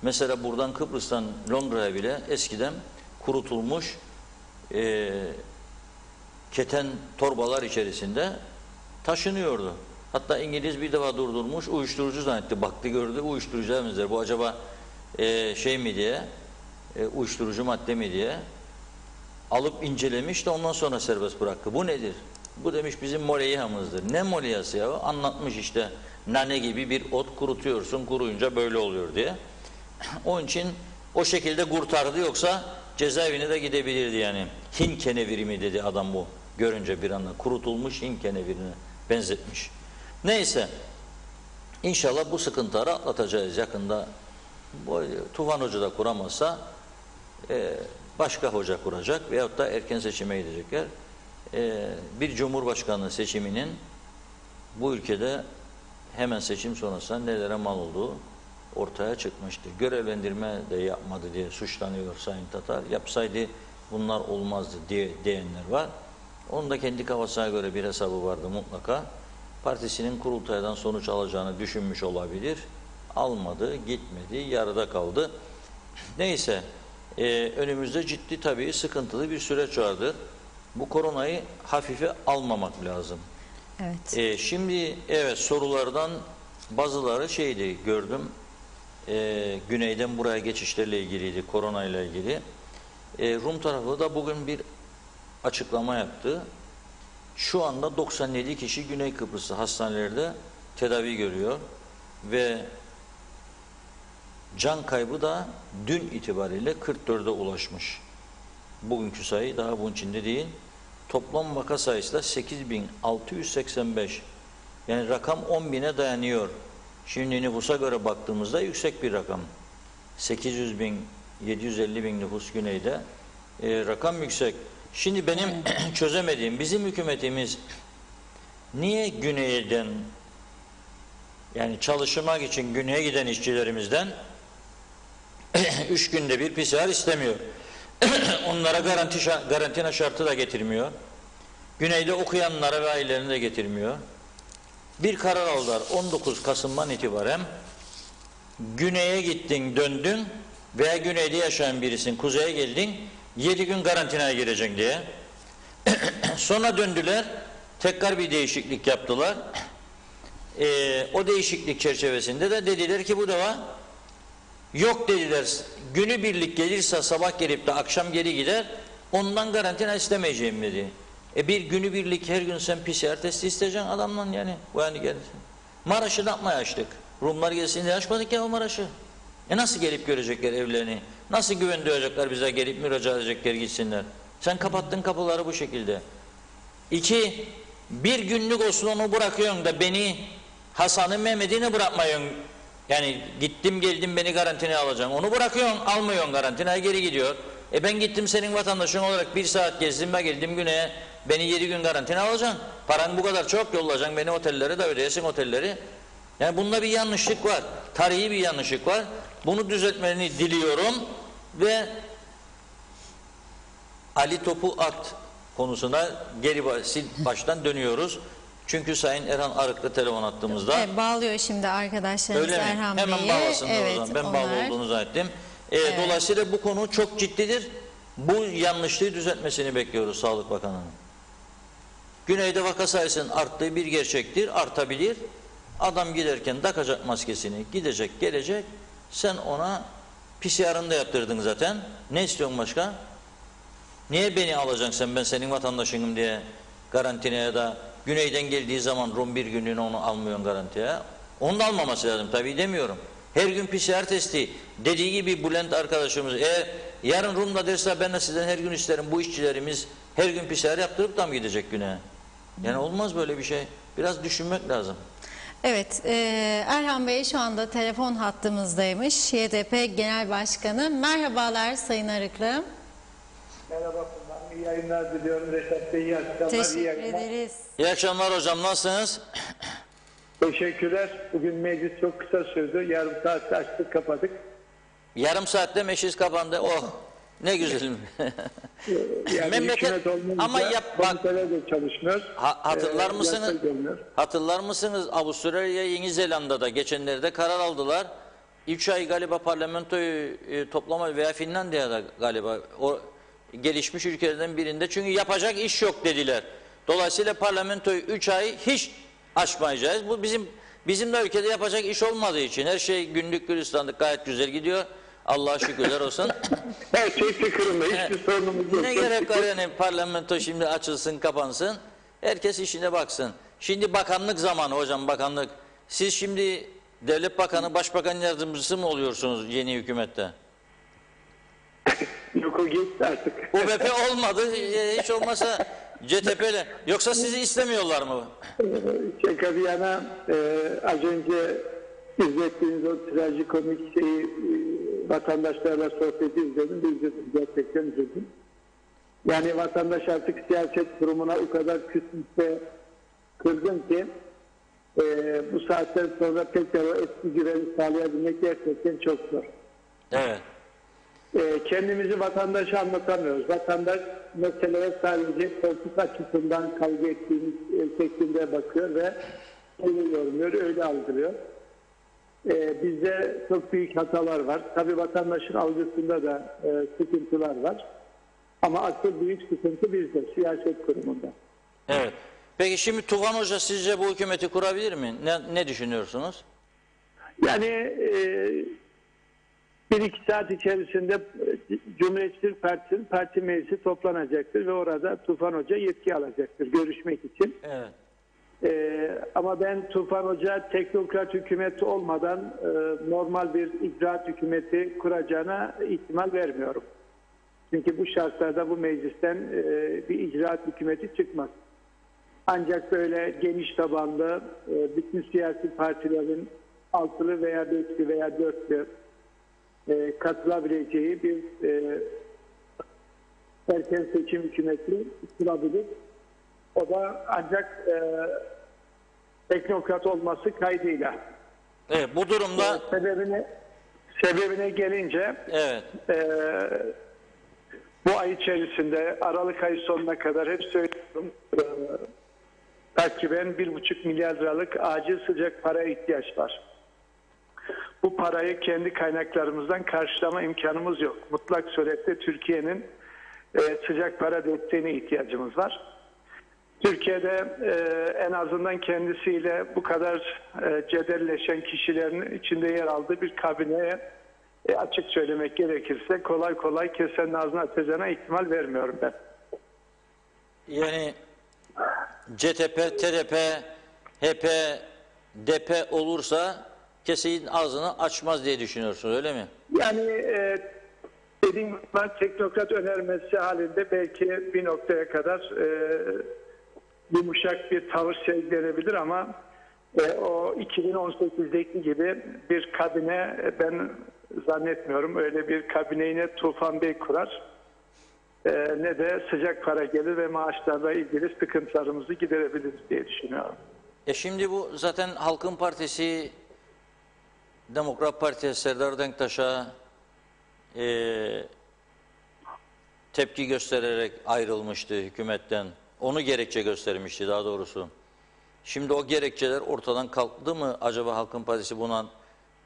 Mesela buradan Kıbrıs'tan Londra'ya bile eskiden kurutulmuş keten torbalar içerisinde taşınıyordu. Hatta İngiliz bir defa durdurmuş, uyuşturucu zannetti. Baktı gördü, uyuşturucu benzer. Bu acaba şey mi diye, uyuşturucu madde mi diye alıp incelemiş de ondan sonra serbest bıraktı. Bu nedir? Bu demiş bizim moleyhamızdır. Ne moleyası ya? Anlatmış işte, nane gibi bir ot kurutuyorsun, kuruyunca böyle oluyor diye. Onun için o şekilde kurtardı, yoksa cezaevine de gidebilirdi yani. Hin keneviri mi dedi adam bu. Görünce bir anda kurutulmuş Hin kenevirine benzetmiş. Neyse, inşallah bu sıkıntıları atlatacağız yakında. Tufan Hoca da kuramazsa başka hoca kuracak veyahut da erken seçime gidecekler. Bir cumhurbaşkanlığı seçiminin bu ülkede hemen seçim sonrasında nelere mal olduğu ortaya çıkmıştır. Görevlendirme de yapmadı diye suçlanıyor Sayın Tatar. Yapsaydı bunlar olmazdı diyenler var. Onun da kendi kafasına göre bir hesabı vardı mutlaka. Partisinin kurultaydan sonuç alacağını düşünmüş olabilir. Almadı, gitmedi, yarıda kaldı. Neyse, önümüzde ciddi tabii sıkıntılı bir süreç vardır. Bu koronayı hafife almamak lazım. Evet. Şimdi evet, sorulardan bazıları şeydi, gördüm. Güneyden buraya geçişlerle ilgiliydi, koronayla ilgili. Rum tarafı da bugün bir açıklama yaptı. Şu anda 97 kişi Güney Kıbrıs'ta hastanelerde tedavi görüyor ve can kaybı da dün itibariyle 44'e ulaşmış. Bugünkü sayı daha bunun içinde değil. toplam vaka sayısı da 8685. Yani rakam 10.000'e dayanıyor. Şimdi nüfusa göre baktığımızda yüksek bir rakam. 800 bin, 750 bin nüfus güneyde. Rakam yüksek. Şimdi benim çözemediğim, bizim hükümetimiz niye güneyden, yani çalışmak için güneye giden işçilerimizden 3 günde bir PCR istemiyor. Onlara karantina şartı da getirmiyor. Güneyde okuyanlara ve ailelerine de getirmiyor. Bir karar aldılar 19 Kasım'dan itibaren güneye gittin döndün veya güneyde yaşayan birisin kuzeye geldin 7 gün karantinaya gireceksin diye. Sonra döndüler tekrar bir değişiklik yaptılar. O değişiklik çerçevesinde de dediler ki bu defa yok dediler, günübirlik gelirse sabah gelip de akşam geri gider, ondan karantina istemeyeceğim dedi. Bir günübirlik her gün sen PCR testi isteyeceksin adamdan yani. Bu yani gelsin. Maraş'ı da yapmaya açtık. Rumlar gelsin diye açmadık ya o Maraş'ı. Nasıl gelip görecekler evlerini? Nasıl güven duyacaklar bize gelip müracaat edecekler gitsinler? Sen kapattın kapıları bu şekilde. 2, bir günlük olsun onu bırakıyorsun da beni Hasan'ı Mehmet'ini bırakmayın. Yani gittim geldim beni karantinaya alacaksın. Onu bırakıyorsun, almıyorsun karantinaya geri gidiyor. Ben gittim senin vatandaşın olarak 1 saat gezdim ben geldim güneye beni 7 gün karantina alacaksın. Paran bu kadar çok yollayacaksın beni otellere de ödeyesin otelleri. Yani bunda bir yanlışlık var. Tarihi bir yanlışlık var. Bunu düzeltmeni diliyorum ve Ali topu at konusuna geri baştan dönüyoruz. Çünkü Sayın Erhan Arıklı telefon attığımızda. Evet, bağlıyor şimdi arkadaşlarımız Öyle mi? Erhan Bey'i. Hemen bağlasınlar Evet, o zaman. Ben onlar. bağlı olduğunu zannettim. Evet. Dolayısıyla bu konu çok ciddidir. Bu yanlışlığı düzeltmesini bekliyoruz Sağlık Bakanı'nın. Güneyde vaka sayısının arttığı bir gerçektir. Artabilir. Adam giderken takacak maskesini, gidecek, gelecek. Sen ona PCR'ını da yaptırdın zaten. Ne istiyorsun başka? Niye beni alacaksın sen, ben senin vatandaşınım diye karantinaya da güneyden geldiği zaman Rum bir günlüğüne onu almıyorsun garantiye. Onu da almaması lazım tabii demiyorum. Her gün PCR testi dediği gibi Bülent arkadaşımız yarın Rum'da derse ben de sizden her gün isterim bu işçilerimiz her gün PCR yaptırıp da mı gidecek güneye? Yani olmaz böyle bir şey. Biraz düşünmek lazım. Evet, Erhan Bey şu anda telefon hattımızdaymış. YDP Genel Başkanı. Merhabalar Sayın Arıklı. Merhaba, iyi yayınlar diliyorum. Reşat Bey, iyi akşamlar. Teşekkür ederiz. İyi akşamlar hocam, nasılsınız? Teşekkürler. Bugün meclis çok kısa sürdü. Yarım saat açtık, kapadık. Yarım saatte meclis kapandı. Oh, ne güzel. Yani Memleket ama bak de çalışmıyor. hatırlar mısınız? Hatırlar mısınız? Avustralya, Yeni Zelanda'da geçenlerde karar aldılar. 3 ay galiba parlamentoyu toplama veya Finlandiya'da galiba o gelişmiş ülkelerden birinde çünkü yapacak iş yok dediler. Dolayısıyla parlamentoyu 3 ay hiç açmayacağız. Bu bizim de ülkede yapacak iş olmadığı için her şey günlük gülistanlık gayet güzel gidiyor. Allah'a şükürler olsun. Her şey tıkırında, hiçbir sorunumuz yok. Ne gerek var yani parlamento şimdi açılsın kapansın. Herkes işine baksın. Şimdi bakanlık zamanı hocam, bakanlık. Siz şimdi devlet bakanı, başbakan yardımcısı mı oluyorsunuz yeni hükümette? Yok, o geçti artık. UBP olmadı. Hiç olmasa CTP'le. Yoksa sizi istemiyorlar mı? Şaka bir yana az önce izlettiğiniz o trajikomik şeyi vatandaşlarla sohbeti izledim. İzledim, gerçekten üzüldüm. Yani vatandaş artık siyaset kurumuna o kadar küsmüş ve kırgın ki bu saatten sonra tekrar o eski güveni sağlayabilmek gerçekten çok zor. Evet. Kendimizi vatandaşa anlatamıyoruz. Vatandaş meseleye sadece koltuk açısından kavga ettiğimiz şeklinde bakıyor ve öyle yorumluyor, öyle algılıyor. Bizde çok büyük hatalar var. Tabii vatandaşın algısında da sıkıntılar var. Ama asıl büyük sıkıntı bizde, siyaset kurumunda. Evet. Peki şimdi Tufan Hoca sizce bu hükümeti kurabilir mi? Ne düşünüyorsunuz? Yani 1-2 saat içerisinde Cumhuriyetçi Türk Partisi'nin parti meclisi toplanacaktır ve orada Tufan Hoca yetki alacaktır görüşmek için. Evet. Ama ben Tufan Hoca teknokrat hükümeti olmadan normal bir icraat hükümeti kuracağına ihtimal vermiyorum. Çünkü bu şartlarda bu meclisten bir icraat hükümeti çıkmaz. Ancak böyle geniş tabanlı bütün siyasi partilerin altılı veya beşli veya dörtlü katılabileceği bir erken seçim hükümeti kurabilir. O da ancak teknokrat olması kaydıyla. Evet, bu durumda sebebine gelince evet. Bu ay içerisinde Aralık ayı sonuna kadar hep söylüyorum takiben 1,5 milyar liralık acil sıcak paraya ihtiyaç var. Bu parayı kendi kaynaklarımızdan karşılama imkanımız yok. Mutlak surette Türkiye'nin sıcak para desteğine ihtiyacımız var. Türkiye'de en azından kendisiyle bu kadar cedelleşen kişilerin içinde yer aldığı bir kabineye açık söylemek gerekirse kolay kolay kesenin ağzına atacağına ihtimal vermiyorum ben. Yani CTP, TDP, HP, DP olursa kesenin ağzını açmaz diye düşünüyorsunuz, öyle mi? Yani dediğim gibi teknokrat önermesi halinde belki bir noktaya kadar yumuşak bir tavır sergilenebilir ama o 2018'deki gibi bir kabine ben zannetmiyorum. Öyle bir kabineyi ne Tufan Bey kurar ne de sıcak para gelir ve maaşlarla ilgili sıkıntılarımızı giderebiliriz diye düşünüyorum. Şimdi bu zaten Halkın Partisi, Demokrat Parti Serdar Denktaş'a tepki göstererek ayrılmıştı hükümetten. Onu gerekçe göstermişti daha doğrusu. Şimdi o gerekçeler ortadan kalktı mı? Acaba Halkın Partisi buna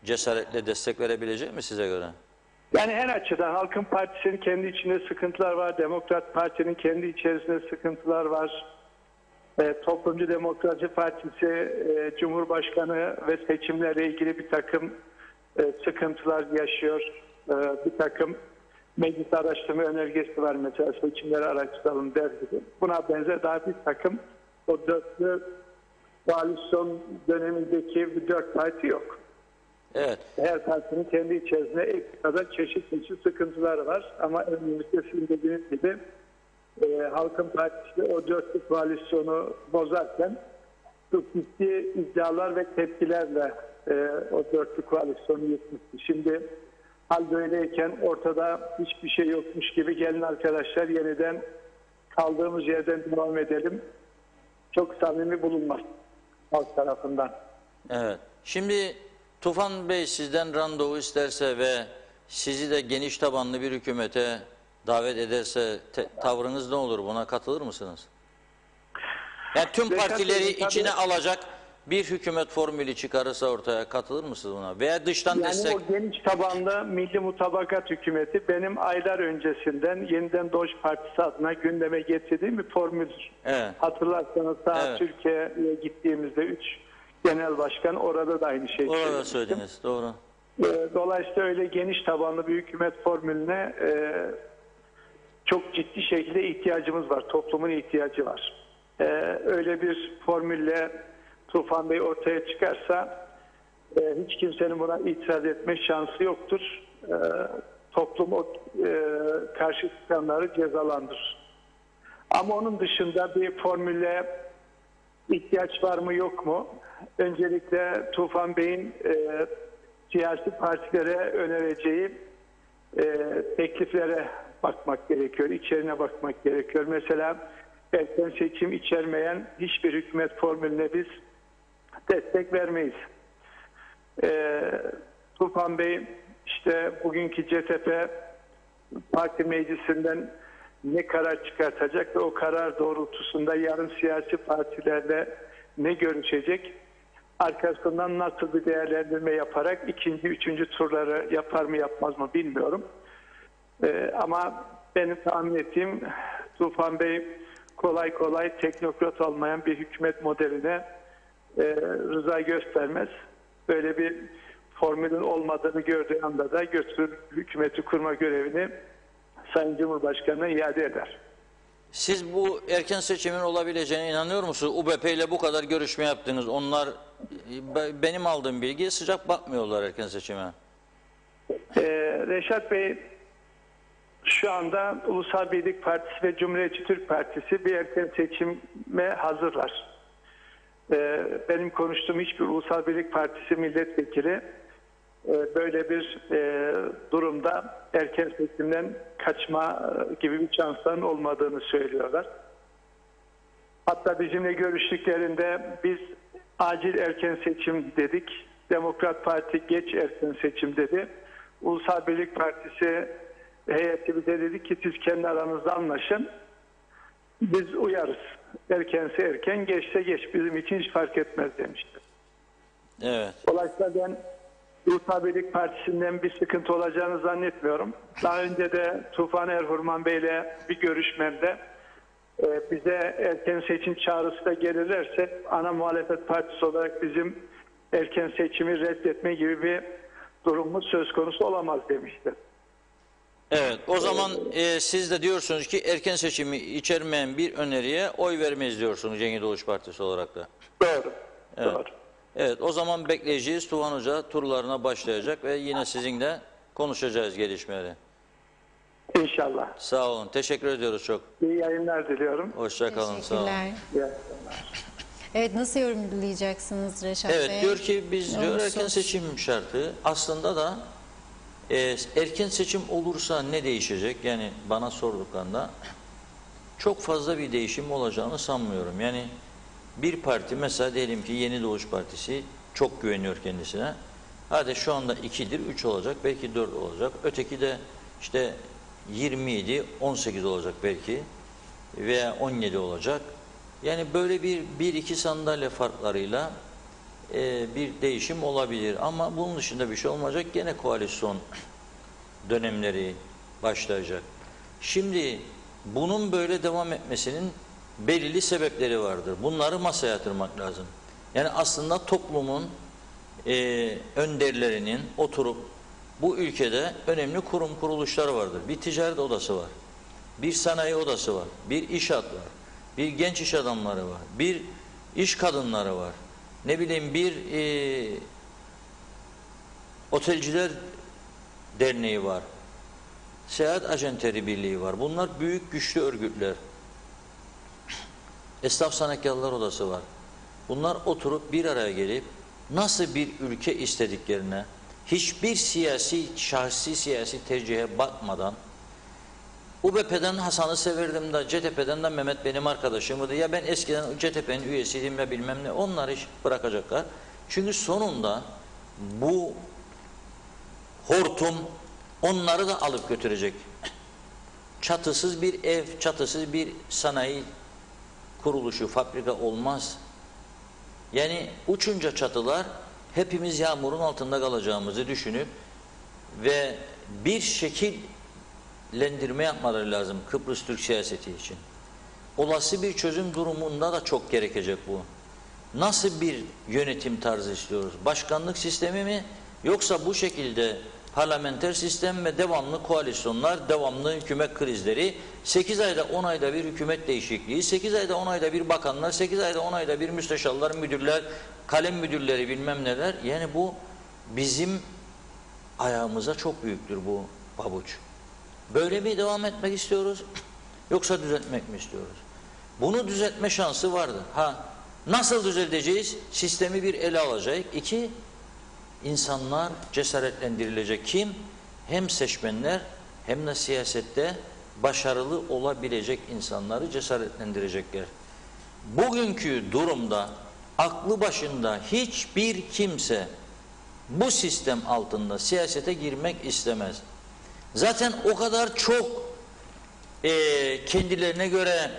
cesaretle destek verebilecek mi size göre? Yani her açıdan Halkın Partisi'nin kendi içinde sıkıntılar var. Demokrat Parti'nin kendi içerisinde sıkıntılar var. Toplumcu Demokratçı Partisi Cumhurbaşkanı ve seçimlerle ilgili bir takım sıkıntılar yaşıyor. Bir takım meclis araştırma önergesi var mesela seçimleri araştıralım der gibi. Buna benzer daha bir takım o dörtlü koalisyon dönemindeki bir dört parti yok. Evet. Her partinin kendi içerisinde ekstra çeşitli sıkıntılar var ama önümüzde sizin dediğiniz gibi Halkın Partisi o dörtlü koalisyonu bozarken çok ciddi iddialar ve tepkilerle o dörtlü koalisyonu yıkmıştı. Şimdi hal böyleyken ortada hiçbir şey yokmuş gibi gelin arkadaşlar yeniden kaldığımız yerden devam edelim. Çok samimi bulunmaz halk tarafından. Evet. Şimdi Tufan Bey sizden randevu isterse ve sizi de geniş tabanlı bir hükümete davet ederse tavrınız ne olur? Buna katılır mısınız? Yani tüm partileri içine alacak bir hükümet formülü çıkarırsa ortaya katılır mısınız buna? Veya dıştan destek... Yani o geniş tabanlı Milli Mutabakat Hükümeti benim aylar öncesinden Yeniden Doğuş Partisi adına gündeme getirdiğim bir formüldür. Evet. Hatırlarsanız daha Evet. Türkiye'ye gittiğimizde 3 genel başkan orada da aynı şeyi Orada söylediniz, doğru. Dolayısıyla öyle geniş tabanlı bir hükümet formülüne çok ciddi şekilde ihtiyacımız var. Toplumun ihtiyacı var. Öyle bir formülle Tufan Bey ortaya çıkarsa hiç kimsenin buna itiraz etme şansı yoktur. Toplum o karşı çıkanları cezalandırır. Ama onun dışında bir formülle ihtiyaç var mı yok mu? Öncelikle Tufan Bey'in siyasi partilere önereceği tekliflere bakmak gerekiyor, içeriğine bakmak gerekiyor. Mesela erken seçim içermeyen hiçbir hükümet formülüne biz destek vermeyiz. Tufan Bey işte bugünkü CTP parti meclisinden ne karar çıkartacak ve o karar doğrultusunda yarın siyasi partilerle ne görüşecek? Arkasından nasıl bir değerlendirme yaparak ikinci, üçüncü turları yapar mı yapmaz mı bilmiyorum. Ama benim tahmin ettiğim Tufan Bey kolay kolay teknokrat olmayan bir hükümet modeline rıza göstermez. Böyle bir formülün olmadığını gördüğü anda da götürür hükümeti kurma görevini Sayın Cumhurbaşkanı'na iade eder. Siz bu erken seçimin olabileceğine inanıyor musunuz? UBP ile bu kadar görüşme yaptınız. Onlar benim aldığım bilgi sıcak bakmıyorlar erken seçime. Reşat Bey Şu anda Ulusal Birlik Partisi ve Cumhuriyetçi Türk Partisi bir erken seçime hazırlar. Benim konuştuğum hiçbir Ulusal Birlik Partisi milletvekili böyle bir durumda erken seçimden kaçma gibi bir şansların olmadığını söylüyorlar. Hatta bizimle görüştüklerinde biz acil erken seçim dedik. Demokrat Parti geç erken seçim dedi. Ulusal Birlik Partisi heyeti bize dedi ki siz kendi aranızda anlaşın. Biz uyarız. Erkense erken, geçse geç. Bizim için hiç fark etmez demişti. Evet. Dolayısıyla ben Ulusal Birlik Partisi'nden bir sıkıntı olacağını zannetmiyorum. Daha önce de Tufan Erhurman Bey'le bir görüşmemde bize erken seçim çağrısı da gelirlerse ana muhalefet partisi olarak bizim erken seçimi reddetme gibi bir durumumuz söz konusu olamaz demişti. Evet, o zaman siz de diyorsunuz ki erken seçimi içermeyen bir öneriye oy vermeyiz diyorsunuz Cengiz Uluç Partisi olarak da. Doğru. Evet. Doğru. Evet, o zaman bekleyeceğiz. Tufan Hoca turlarına başlayacak ve yine sizinle konuşacağız gelişmeleri. İnşallah. Sağ olun. Teşekkür ediyoruz çok. İyi yayınlar diliyorum. Hoşça kalın. Sağ olun. Teşekkürler. İyi akşamlar. Evet, nasıl yorumlayacaksınız Reşat Bey? Evet, diyor ki biz diyor Olumsuz. erken seçim şartı. Aslında da erken seçim olursa ne değişecek? Yani bana sorduklarında çok fazla bir değişim olacağını sanmıyorum. Yani bir parti mesela diyelim ki Yeni Doğuş Partisi çok güveniyor kendisine. Hadi şu anda 2'dir, 3 olacak, belki 4 olacak. Öteki de işte 27, 18 olacak belki veya 17 olacak. Yani böyle bir iki sandalye farklarıyla bir değişim olabilir. Ama bunun dışında bir şey olmayacak. Gene koalisyon dönemleri başlayacak. Şimdi bunun böyle devam etmesinin belirli sebepleri vardır. Bunları masaya yatırmak lazım. Yani aslında toplumun önderlerinin oturup bu ülkede önemli kurum kuruluşlar vardır. Bir ticaret odası var. Bir sanayi odası var. Bir inşaat var. Bir genç iş adamları var. Bir iş kadınları var. Ne bileyim bir otelciler derneği var. Seyahat Acenteri Birliği var. Bunlar büyük güçlü örgütler. Esnaf Sanatkarlar Odası var. Bunlar oturup bir araya gelip nasıl bir ülke istediklerine hiçbir şahsi siyasi tercihe bakmadan UBP'den Hasan'ı severdim de CTP'den de Mehmet benim arkadaşımdı. Ya ben eskiden CTP'nin üyesiydim ya bilmem ne. Onlar iş bırakacaklar. Çünkü sonunda bu hortum onları da alıp götürecek. Çatısız bir ev, çatısız bir sanayi kuruluşu, fabrika olmaz. Yani uçunca çatılar hepimiz yağmurun altında kalacağımızı düşünüp ve bir şekillendirme yapmaları lazım Kıbrıs Türk siyaseti için. Olası bir çözüm durumunda da çok gerekecek bu. Nasıl bir yönetim tarzı istiyoruz? Başkanlık sistemi mi? Yoksa bu şekilde parlamenter sistem ve devamlı koalisyonlar, devamlı hükümet krizleri, 8 ayda 10 ayda bir hükümet değişikliği, 8 ayda 10 ayda bir bakanlar, 8 ayda 10 ayda bir müsteşarlar, müdürler, kalem müdürleri bilmem neler. Yani bu bizim ayağımıza çok büyüktür bu pabuç. Böyle mi devam etmek istiyoruz yoksa düzeltmek mi istiyoruz? Bunu düzeltme şansı vardır. Nasıl düzelteceğiz? Sistemi bir ele alacak. 2, İnsanlar cesaretlendirilecek. Kim? Hem seçmenler hem de siyasette başarılı olabilecek insanları cesaretlendirecekler. Bugünkü durumda aklı başında hiçbir kimse bu sistem altında siyasete girmek istemez. Zaten o kadar çok kendilerine göre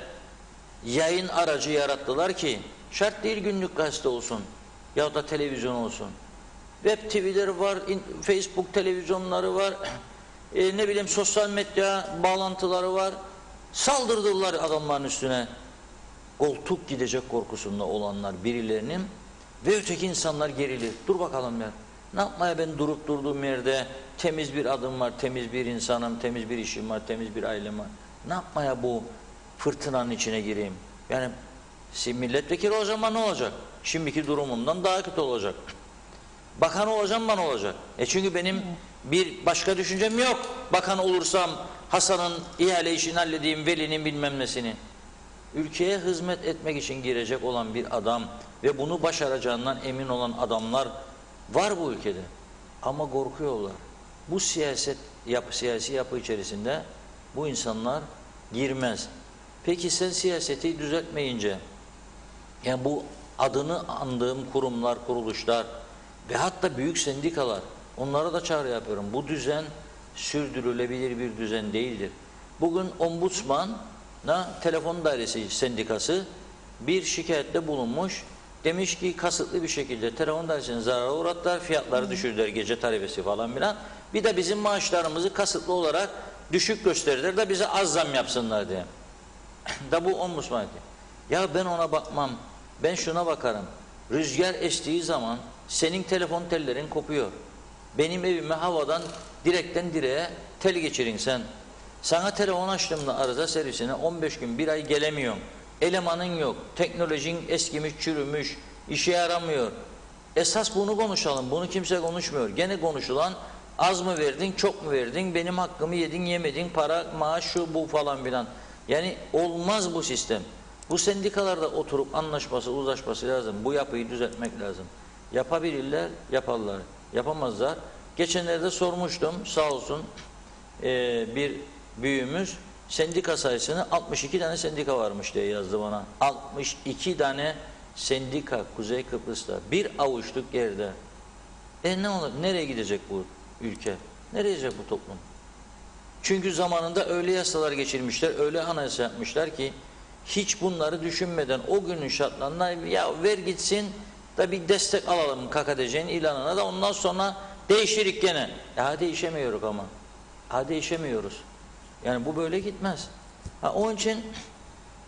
yayın aracı yarattılar ki şart değil günlük gazete olsun ya da televizyon olsun. Web TV'leri var, Facebook televizyonları var, ne bileyim sosyal medya bağlantıları var. Saldırdılar adamların üstüne. Koltuk gidecek korkusunda olanlar birilerinin ve öteki insanlar gerilir. Dur bakalım ya. Ne yapmaya ben durup durduğum yerde temiz bir adım var, temiz bir insanım, temiz bir işim var, temiz bir ailem var. Ne yapmaya bu fırtınanın içine gireyim? Yani milletvekili o zaman ne olacak? Şimdiki durumumdan daha kötü olacak. Bakan olacağım bana olacak. Çünkü benim bir başka düşüncem yok. Bakan olursam Hasan'ın ihale işini halledeyim, Veli'nin bilmem nesini. Ülkeye hizmet etmek için girecek olan bir adam ve bunu başaracağından emin olan adamlar var bu ülkede. Ama korkuyorlar. Bu siyasi yapı içerisinde bu insanlar girmez. Peki sen siyaseti düzeltmeyince, yani bu adını andığım kurumlar, kuruluşlar ve hatta büyük sendikalar, onlara da çağrı yapıyorum. Bu düzen sürdürülebilir bir düzen değildir. Bugün Ombudsman'a Telefon Dairesi Sendikası bir şikayette bulunmuş. Demiş ki kasıtlı bir şekilde telefon dairesine zarara uğrattılar, fiyatları düşürdüler, gece tarifesi falan filan. Bir de bizim maaşlarımızı kasıtlı olarak düşük gösterdiler de bize az zam yapsınlar diye. Da bu Ombudsman diyor. Ya ben ona bakmam, ben şuna bakarım. Rüzgar estiği zaman senin telefon tellerin kopuyor. Benim evime havadan direkten direğe tel geçirin sen. Sana telefon açtığımda arıza servisine 15 gün, bir ay gelemiyorum. Elemanın yok, teknolojin eskimiş, çürümüş, işe yaramıyor. Esas bunu konuşalım, bunu kimse konuşmuyor. Gene konuşulan az mı verdin, çok mu verdin, benim hakkımı yedin, yemedin, para, maaş, şu, bu falan filan. Yani olmaz bu sistem. Bu sendikalarda oturup anlaşması, uzlaşması lazım. Bu yapıyı düzeltmek lazım. Yapabilirler, yaparlar. Yapamazlar. Geçenlerde sormuştum, sağ olsun bir büyüğümüz sendika sayısını 62 tane sendika varmış diye yazdı bana. 62 tane sendika Kuzey Kıbrıs'ta. Bir avuçluk yerde. Ne olur? Nereye gidecek bu ülke? Nereye gidecek bu toplum? Çünkü zamanında öyle yasalar geçirmişler, öyle anayasa yapmışlar ki hiç bunları düşünmeden o günün şartlarına ya ver gitsin da bir destek alalım KKTC'nin ilanına da ondan sonra değiştirik gene. Değişemiyoruz ama. Değişemiyoruz. Yani bu böyle gitmez. Onun için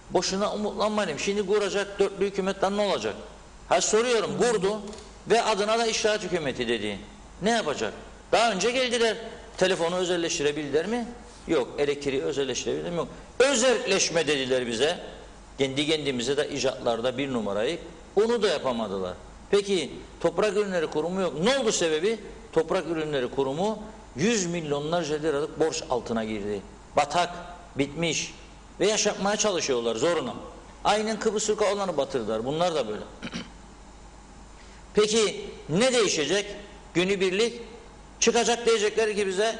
boşuna umutlanmayalım. Şimdi kuracak dörtlü hükümetten ne olacak? Soruyorum, kurdu ve adına da İştihat Hükümeti dedi. Ne yapacak? Daha önce geldiler. Telefonu özelleştirebildiler mi? Yok. Elektriği özelleştirebildiler mi? Yok. Özelleşme dediler bize. Kendi kendimize de icatlarda bir numarayı. Onu da yapamadılar. Peki Toprak Ürünleri Kurumu yok. Ne oldu sebebi? Toprak Ürünleri Kurumu 100 milyonlarca liralık borç altına girdi. Batak, bitmiş ve yaşatmaya çalışıyorlar zoruna. Aynen Kıbrıs Türk olanları batırdılar. Bunlar da böyle. Peki ne değişecek? Günübirlik çıkacak, diyecekler ki bize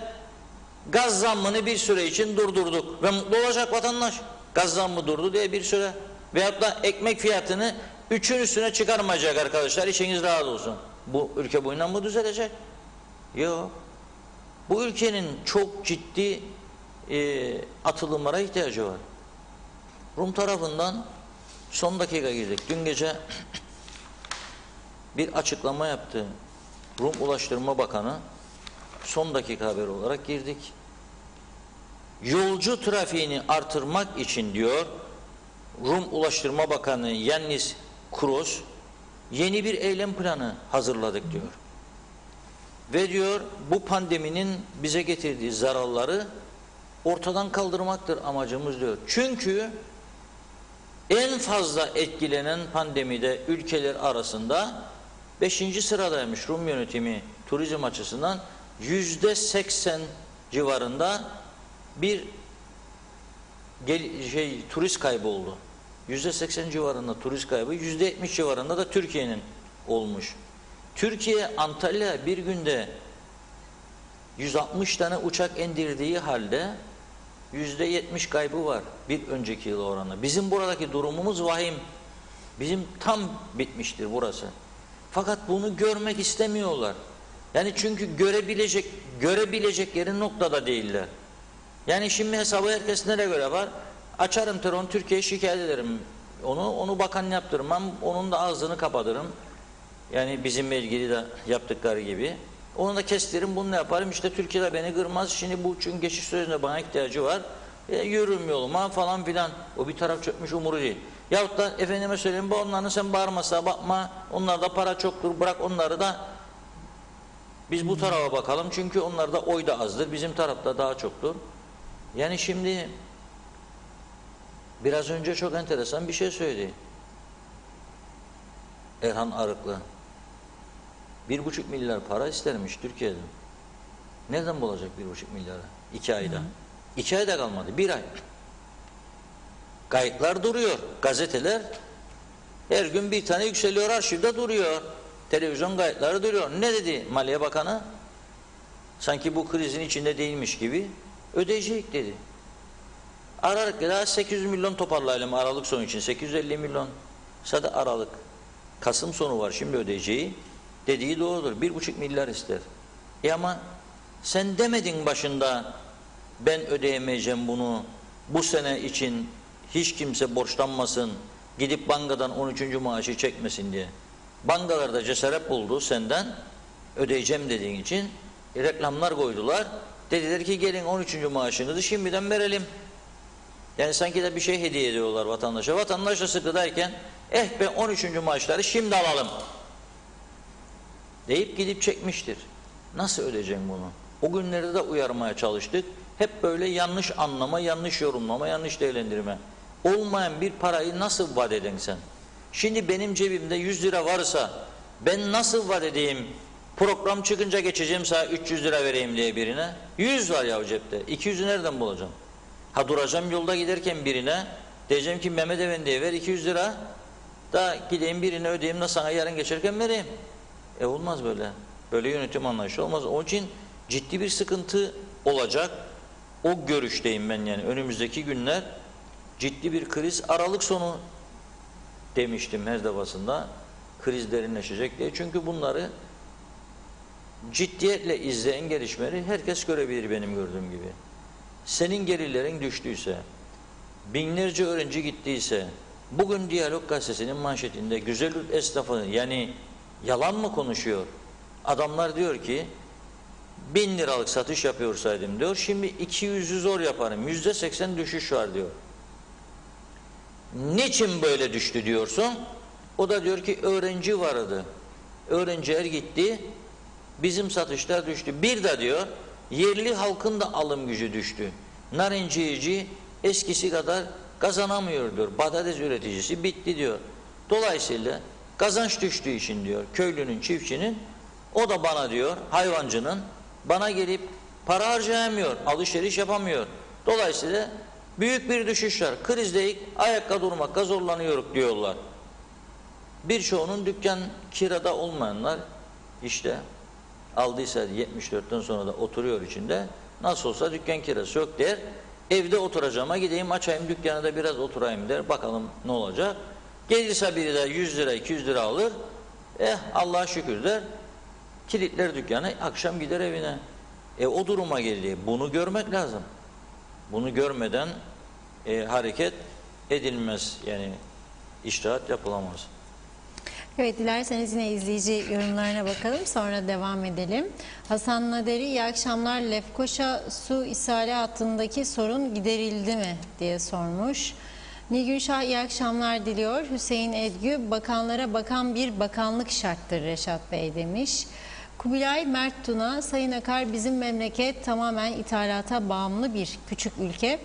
gaz zammını bir süre için durdurduk ve mutlu olacak vatandaş. Gaz zammı durdu diye bir süre. Veyahut da ekmek fiyatını 3'ün üstüne çıkarmayacak arkadaşlar, işiniz rahat olsun. Bu ülke boyunca mı düzelecek? Yok. Bu ülkenin çok ciddi atılımlara ihtiyacı var. Rum tarafından son dakika girdik. Dün gece bir açıklama yaptı Rum Ulaştırma Bakanı. Son dakika haberi olarak girdik. Yolcu trafiğini artırmak için diyor Rum Ulaştırma Bakanı Yannis Kuros yeni bir eylem planı hazırladık diyor. Ve diyor bu pandeminin bize getirdiği zararları ortadan kaldırmaktır amacımız diyor. Çünkü en fazla etkilenen pandemide ülkeler arasında 5. sıradaymış Rum yönetimi turizm açısından %80 civarında bir turist kaybı oldu. %80 civarında turist kaybı, %70 civarında da Türkiye'nin olmuş. Türkiye, Antalya bir günde 160 tane uçak indirdiği halde %70 kaybı var bir önceki yıl oranla. Bizim buradaki durumumuz vahim. Bizim tam bitmiştir burası. Fakat bunu görmek istemiyorlar. Yani çünkü görebilecek yerin noktada değiller. Yani şimdi hesabı herkes nereye göre var? Açarım telefonu, Türkiye'ye şikayet ederim. Onu bakan yaptırmam, onun da ağzını kapatırım. Yani bizimle ilgili de yaptıkları gibi. Onu da kestiririm, bunu yaparım. İşte Türkiye'de beni kırmaz. Şimdi bu çünkü geçiş sürecinde bana ihtiyacı var. Yürürüm yoluma falan filan. O bir taraf çökmüş, umuru değil. Yahut da efendime söyleyeyim, bu onların sen bağırmasına bakma. Onlarda para çoktur, bırak onları da biz bu tarafa bakalım. Çünkü onlarda oy da azdır. Bizim tarafta daha çoktur. Yani şimdi biraz önce çok enteresan bir şey söyledi Erhan Arıklı. 1,5 milyar para istermiş Türkiye'den. Nereden bulacak 1,5 milyara? 2 ayda. 2 ayda kalmadı. 1 ay. Kayıtlar duruyor. Gazeteler her gün bir tane yükseliyor. Arşivde duruyor. Televizyon kayıtları duruyor. Ne dedi Maliye Bakanı? Sanki bu krizin içinde değilmiş gibi ödeyecek dedi. Aralık daha 800 milyon toparlayalım Aralık sonu için. 850 milyon. Sadece Aralık. Kasım sonu var şimdi ödeyeceği. Dediği doğrudur. 1,5 milyar ister. Ama sen demedin başında ben ödeyemeyeceğim bunu. Bu sene için hiç kimse borçlanmasın. Gidip bankadan 13. maaşı çekmesin diye. Bankalarda cesaret buldu senden. Ödeyeceğim dediğin için. Reklamlar koydular. Dediler ki gelin 13. maaşınızı şimdiden verelim. Yani sanki de bir şey hediye ediyorlar vatandaşa. Vatandaş da sıkıdayken ben 13. maaşları şimdi alalım deyip gidip çekmiştir. Nasıl ödeyeceğim bunu? O günlerde de uyarmaya çalıştık. Hep böyle yanlış anlama, yanlış yorumlama, yanlış değerlendirme. Olmayan bir parayı nasıl vaat edin sen? Şimdi benim cebimde 100 lira varsa ben nasıl vaat edeyim? Program çıkınca geçeceğim sana 300 lira vereyim diye birine. 100 var ya cepte. 200'ü nereden bulacağım? Ha duracağım yolda giderken birine diyeceğim ki Mehmet Efendi'ye ver 200 lira da gideyim birine ödeyeyim de sana yarın geçerken vereyim. Olmaz böyle. Böyle yönetim anlayışı olmaz. Onun için ciddi bir sıkıntı olacak. O görüşteyim ben yani. Önümüzdeki günler ciddi bir kriz. Aralık sonu demiştim her defasında. Kriz derinleşecek diye. Çünkü bunları ciddiyetle izleyen gelişmeleri herkes görebilir benim gördüğüm gibi. Senin gelirlerin düştüyse, binlerce öğrenci gittiyse, bugün Diyalog Gazetesi'nin manşetinde Güzelürt esnafı yani yalan mı konuşuyor? Adamlar diyor ki 1000 liralık satış yapıyorsaydım diyor, şimdi 200'ü zor yaparım, %80 düşüş var diyor. Niçin böyle düştü diyorsun? O da diyor ki öğrenci vardı. Öğrenciler gitti, bizim satışlar düştü. Bir de diyor yerli halkın da alım gücü düştü. Narincici eskisi kadar kazanamıyor diyor. Patates üreticisi bitti diyor. Dolayısıyla kazanç düştüğü için diyor köylünün, çiftçinin, o da bana diyor hayvancının bana gelip para harcayamıyor, alışveriş yapamıyor. Dolayısıyla büyük bir düşüş var. Krizdeyik, ayakta durmakta zorlanıyoruz diyorlar. Birçoğunun dükkan kirada olmayanlar işte aldıysa 74'ten sonra da oturuyor içinde. Nasıl olsa dükkan kirası yok der. Evde oturacağıma gideyim açayım dükkanı da biraz oturayım der. Bakalım ne olacak. Gelirse biri de 100 lira 200 lira alır. Allah'a şükür der. Kilitler dükkanı, akşam gider evine. O duruma geldi. Bunu görmek lazım. Bunu görmeden hareket edilmez. Yani içtihat yapılamaz. Evet, dilerseniz yine izleyici yorumlarına bakalım, sonra devam edelim. Hasan Naderi, iyi akşamlar. Lefkoşa su ishali hattındaki sorun giderildi mi diye sormuş. Nilgün Şah iyi akşamlar diliyor. Hüseyin Edgü, bakanlara bakan bir bakanlık şarttır Reşat Bey demiş. Kubilay Mert Tuna, Sayın Akar, bizim memleket tamamen ithalata bağımlı bir küçük ülke.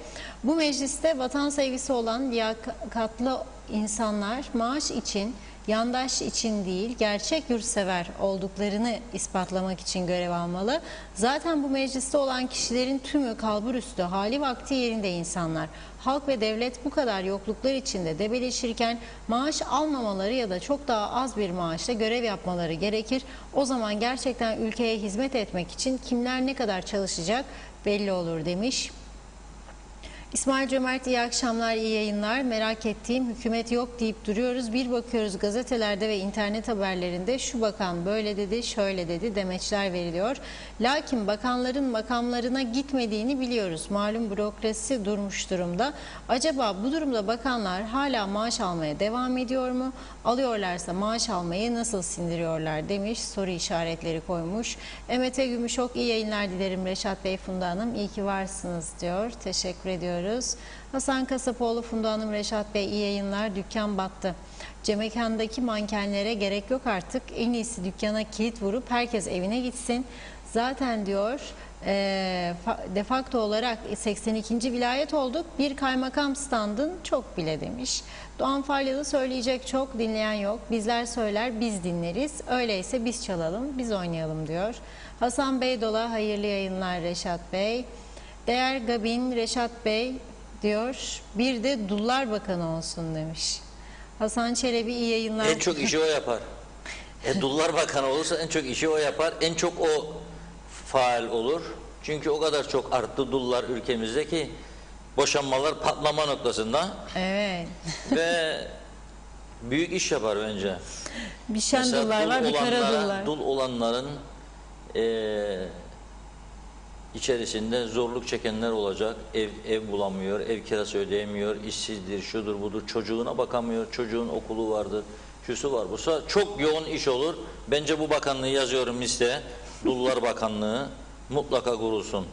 Bu mecliste vatan sevgisi olan liyakatlı insanlar maaş için, yandaş için değil, gerçek yurtsever olduklarını ispatlamak için görev almalı. Zaten bu mecliste olan kişilerin tümü kalburüstü, hali vakti yerinde insanlar. Halk ve devlet bu kadar yokluklar içinde debeleşirken maaş almamaları ya da çok daha az bir maaşla görev yapmaları gerekir. O zaman gerçekten ülkeye hizmet etmek için kimler ne kadar çalışacak belli olur demiş. İsmail Cömert, iyi akşamlar, iyi yayınlar. Merak ettiğim, hükümet yok deyip duruyoruz. Bir bakıyoruz gazetelerde ve internet haberlerinde şu bakan böyle dedi, şöyle dedi demeçler veriliyor. Lakin bakanların makamlarına gitmediğini biliyoruz. Malum bürokrasi durmuş durumda. Acaba bu durumda bakanlar hala maaş almaya devam ediyor mu? Alıyorlarsa maaş almayı nasıl sindiriyorlar demiş, soru işaretleri koymuş. Emete Gümüşok, iyi yayınlar dilerim Reşat Bey, Funda Hanım. İyi ki varsınız diyor. Teşekkür ediyoruz. Hasan Kasapoğlu, Funda Hanım, Reşat Bey iyi yayınlar. Dükkan battı. Cemekandaki mankenlere gerek yok artık. En iyisi dükkana kilit vurup herkes evine gitsin. Zaten diyor de facto olarak 82. vilayet olduk. Bir kaymakam standın çok bile demiş. Doğan Falyalı söyleyecek çok, dinleyen yok. Bizler söyler, biz dinleriz. Öyleyse biz çalalım, biz oynayalım diyor. Hasan Beydola hayırlı yayınlar Reşat Bey. Değer Gabin Reşat Bey diyor. Bir de Dullar Bakanı olsun demiş. Hasan Çelebi iyi yayınlar. En çok işi o yapar. Dullar Bakanı olursa en çok işi o yapar. En çok o faal olur. Çünkü o kadar çok arttı dullar ülkemizde ki boşanmalar patlama noktasında. Evet. Ve büyük iş yapar bence. Bir şen Mesela dullar var, bir kara dullar. Dul olanların içerisinde zorluk çekenler olacak. Ev bulamıyor, ev kirası ödeyemiyor, işsizdir, şudur budur, çocuğuna bakamıyor, çocuğun okulu vardır, şusu var. Bu çok yoğun iş olur. Bence bu bakanlığı yazıyorum listeye. Dullar Bakanlığı mutlaka kurulsun.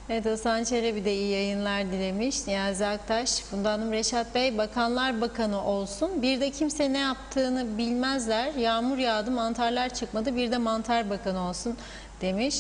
Evet, Hasan Çelebi de iyi yayınlar dilemiş. Niyazi Aktaş, Funda Hanım, Reşat Bey, Bakanlar Bakanı olsun. Bir de kimse ne yaptığını bilmezler. Yağmur yağdı, mantarlar çıkmadı. Bir de Mantar Bakanı olsun demiş.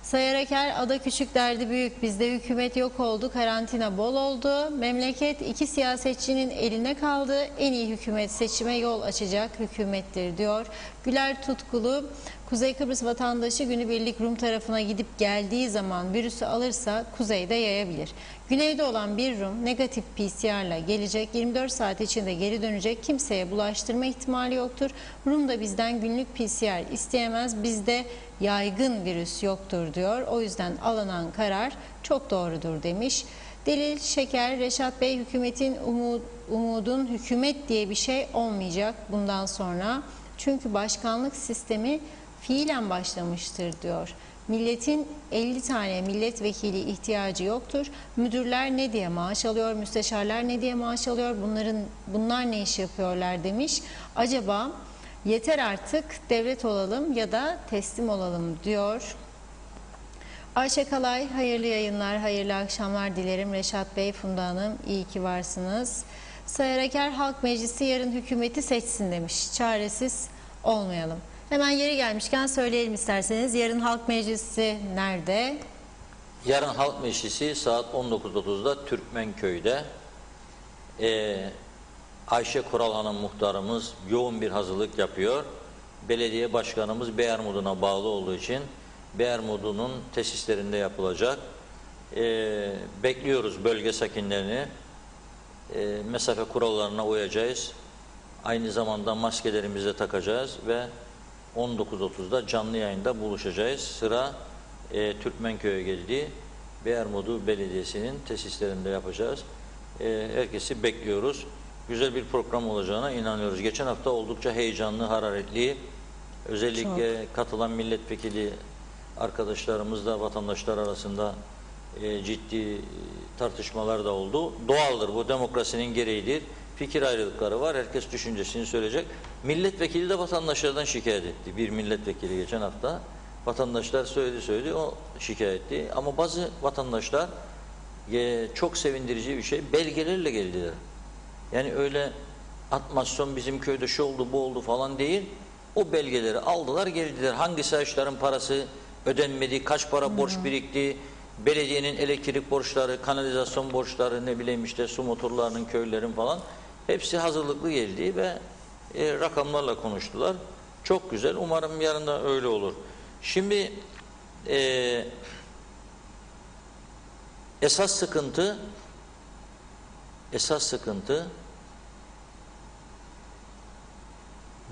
Sayar Eker, ada küçük derdi büyük. Bizde hükümet yok oldu, karantina bol oldu. Memleket iki siyasetçinin eline kaldı. En iyi hükümet seçime yol açacak hükümettir diyor. Güler Tutkulu, Kuzey Kıbrıs vatandaşı günübirlik Rum tarafına gidip geldiği zaman virüsü alırsa kuzeyde yayabilir. Güneyde olan bir Rum negatif PCR'la gelecek, 24 saat içinde geri dönecek, kimseye bulaştırma ihtimali yoktur. Rum da bizden günlük PCR isteyemez, bizde yaygın virüs yoktur diyor. O yüzden alınan karar çok doğrudur demiş. Delil Şeker, Reşat Bey, hükümetin umudun hükümet diye bir şey olmayacak bundan sonra. Çünkü başkanlık sistemi fiilen başlamıştır diyor. Milletin 50 tane milletvekili ihtiyacı yoktur. Müdürler ne diye maaş alıyor, müsteşarlar ne diye maaş alıyor, bunlar ne iş yapıyorlar demiş. Acaba yeter artık devlet olalım ya da teslim olalım diyor. Ayşe Kalay, hayırlı yayınlar, hayırlı akşamlar dilerim. Reşat Bey, Funda Hanım, iyi ki varsınız. Sayar Eker, Halk Meclisi yarın hükümeti seçsin demiş. Çaresiz olmayalım. Hemen yeri gelmişken söyleyelim isterseniz. Yarın Halk Meclisi nerede? Yarın Halk Meclisi saat 19.30'da Türkmenköy'de. Ayşe Kural Hanım muhtarımız yoğun bir hazırlık yapıyor. Belediye başkanımız Beyermudun'a bağlı olduğu için Beyermudun'un tesislerinde yapılacak. Bekliyoruz bölge sakinlerini. Mesafe kurallarına uyacağız. Aynı zamanda maskelerimizi de takacağız ve 19.30'da canlı yayında buluşacağız. Sıra Türkmenköy'e geldi. Beyermudu Belediyesi'nin tesislerinde yapacağız. Herkesi bekliyoruz. Güzel bir program olacağına inanıyoruz. Geçen hafta oldukça heyecanlı, hararetli, özellikle katılan milletvekili arkadaşlarımızla vatandaşlar arasında ciddi tartışmalar da oldu. Doğaldır, bu demokrasinin gereğidir. Fikir ayrılıkları var, herkes düşüncesini söyleyecek. Milletvekili de vatandaşlardan şikayet etti. Bir milletvekili geçen hafta vatandaşlar söyledi, o şikayet etti. Ama bazı vatandaşlar çok sevindirici bir şey, belgelerle geldiler. Yani öyle atmasyon bizim köyde şu oldu bu oldu falan değil. O belgeleri aldılar geldiler. Hangi sayaçların parası ödenmedi, kaç para borç birikti, belediyenin elektrik borçları, kanalizasyon borçları, ne bileyim işte su motorlarının, köylerin falan hepsi hazırlıklı geldi ve rakamlarla konuştular. Çok güzel. Umarım yarın da öyle olur. Şimdi esas sıkıntı